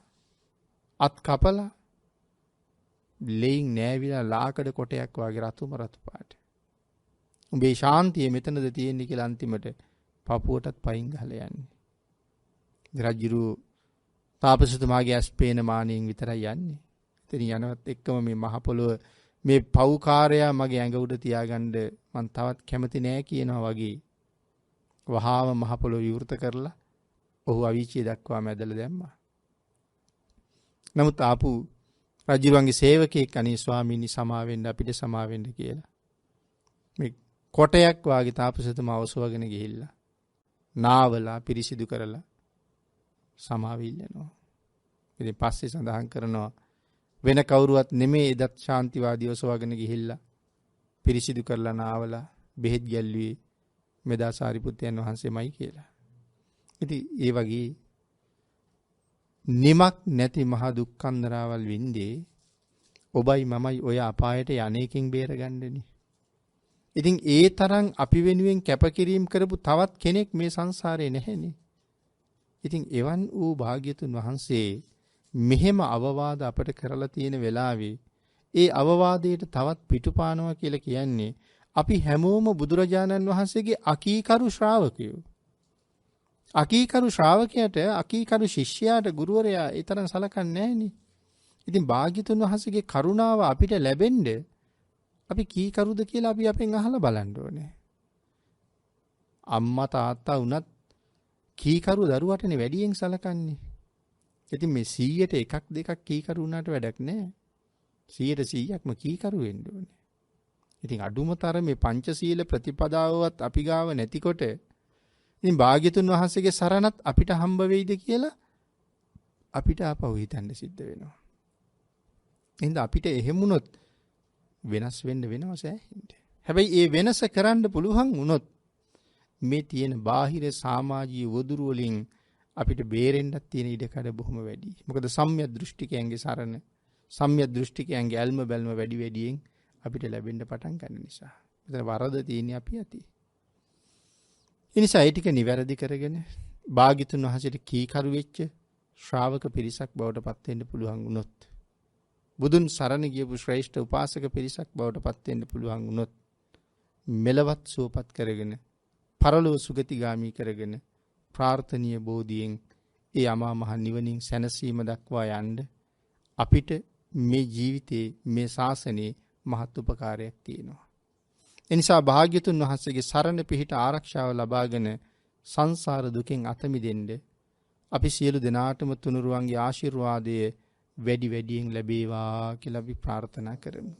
අත් කපලා ලෙයින් නෑවිලා ලාකඩ කොටයක් වගේ රතුම රතු පාට. උඹේ ශාන්තිය මෙතනද තියෙන්නේ කියලා අන්තිමට පපුවටත් පයින් ගහලා යන්නේ. රජුරු තාපසතුමාගේ ඇස් පේන මානෙන් විතරයි යන්නේ. ඉතින් යනවත් එක්කම මේ මහ පොළොව මේ පව්කාරයා මගේ ඇඟ උඩ තියාගන්න මං තවත් කැමති නෑ කියනවා වගේ වහාම මහ පොළොව විවෘත කරලා ඔහු අවීචිය දක්වා මැදලා දැම්මා. නමුත් ආපු රජුරුවන්ගේ සේවකයෙක් අනේ ස්වාමීනි සමාවෙන්න අපිට සමාවෙන්න කියලා. මේ කොටයක් වාගේ තාපසතුමා ඔසවගෙන ගිහිල්ලා නාවලා පිරිසිදු කරලා සමාවිල්ලනවා. ඉතින් පස්සේ සඳහන් කරනවා වෙන කවුරුවත් නෙමෙයි එදත් ශාන්තිවාදී ඔසවගෙන ගිහිල්ලා පිරිසිදු කරලා නාවලා බෙහෙත් ගැල්ලුවේ මෙදා සාරිපුත්‍රයන් වහන්සේමයි කියලා. ඉතින් ඒ වගේ නිමක් නැති මහ දුක්ඛන්දරාවල් වින්දේ ඔබයි මමයි ඔය අපායට යන්නේකින් බේරගන්නනේ. ඉතින් ඒ තරම් අපි වෙනුවෙන් කැපකිරීම කරපු තවත් කෙනෙක් මේ සංසාරේ නැහැනේ. ඉතින් එවන් වූ භාග්‍යතුන් වහන්සේ මෙහෙම අවවාද අපට කරලා තියෙන වෙලාවේ ඒ අවවාදයට තවත් පිටුපානවා කියලා කියන්නේ අපි හැමෝම බුදුරජාණන් වහන්සේගේ අකීකරු ශ්‍රාවකයෝ. අකීකරු ශ්‍රාවකයාට අකීකරු ශිෂ්‍යයාට ගුරුවරයා ඒ තරම් සලකන්නේ නැහෙනි. ඉතින් භාග්‍යතුන් වහන්සේගේ කරුණාව අපිට ලැබෙන්න අපි කීකරුද කියලා අපි අපෙන් අහලා බලන්න ඕනේ. අම්මා තාත්තා වුණත් කීකරු දරුවටනේ වැඩියෙන් සලකන්නේ. ඉතින් මේ 100ට එකක් දෙකක් කීකරු වුණාට වැඩක් නැහැ. 100%ක්ම කීකරු වෙන්න ඕනේ. ඉතින් අඩුමතර මේ පංචශීල ප්‍රතිපදාවවත් අපි ගාව නැතිකොට ඉතින් භාග්‍යතුන් වහන්සේගේ සරණත් අපිට හම්බ වෙයිද කියලා අපිට ආපහු හිතන්න සිද්ධ වෙනවා. එහෙනම් අපිට එහෙම වුණොත් වෙනස් වෙන්න වෙනවා සෑහෙන්න. හැබැයි ඒ වෙනස කරන්න පුළුවන් වුණොත් මේ තියෙන බාහිර සමාජීය වදුරු වලින් අපිට බේරෙන්නත් තියෙන ඉඩකඩ බොහොම වැඩි. මොකද සම්‍යක් දෘෂ්ටිකයන්ගේ සරණ, සම්‍යක් දෘෂ්ටිකයන්ගේ ඇල්ම බැල්ම වැඩි වැඩියෙන් අපිට ලැබෙන්න පටන් ගන්න නිසා. මෙතන වරද තියෙන්නේ අපි ඇති. ඒ නිසා ඒ ටික නිවැරදි කරගෙන භාග්‍යතුන් වහන්සේට කීකරු වෙච්ච ශ්‍රාවක පිරිසක් බවට පත් වෙන්න පුළුවන් වුණොත්, බුදුන් සරණ ගියපු ශ්‍රේෂ්ඨ උපාසක පිරිසක් බවට පත් වෙන්න පුළුවන් වුණොත්, මෙලවත් සුවපත් කරගෙන පරලෝ සුගතිගාමි කරගෙන ප්‍රාර්ථනීය බෝධියෙන් ඒ අමා මහ නිවනින් සැනසීම දක්වා යන්න අපිට මේ ජීවිතේ මේ ශාසනයේ මහත් උපකාරයක් තියෙනවා. එනිසා භාග්‍යතුන් වහන්සේගේ සරණ පිහිට ආරක්ෂාව ලබාගෙන සංසාර දුකෙන් අත මිදෙන්න අපි සියලු දෙනාටම තුනුරුවන්ගේ ආශිර්වාදය වැඩි වැඩියෙන් ලැබේවා කියලා අපි ප්‍රාර්ථනා කරමු.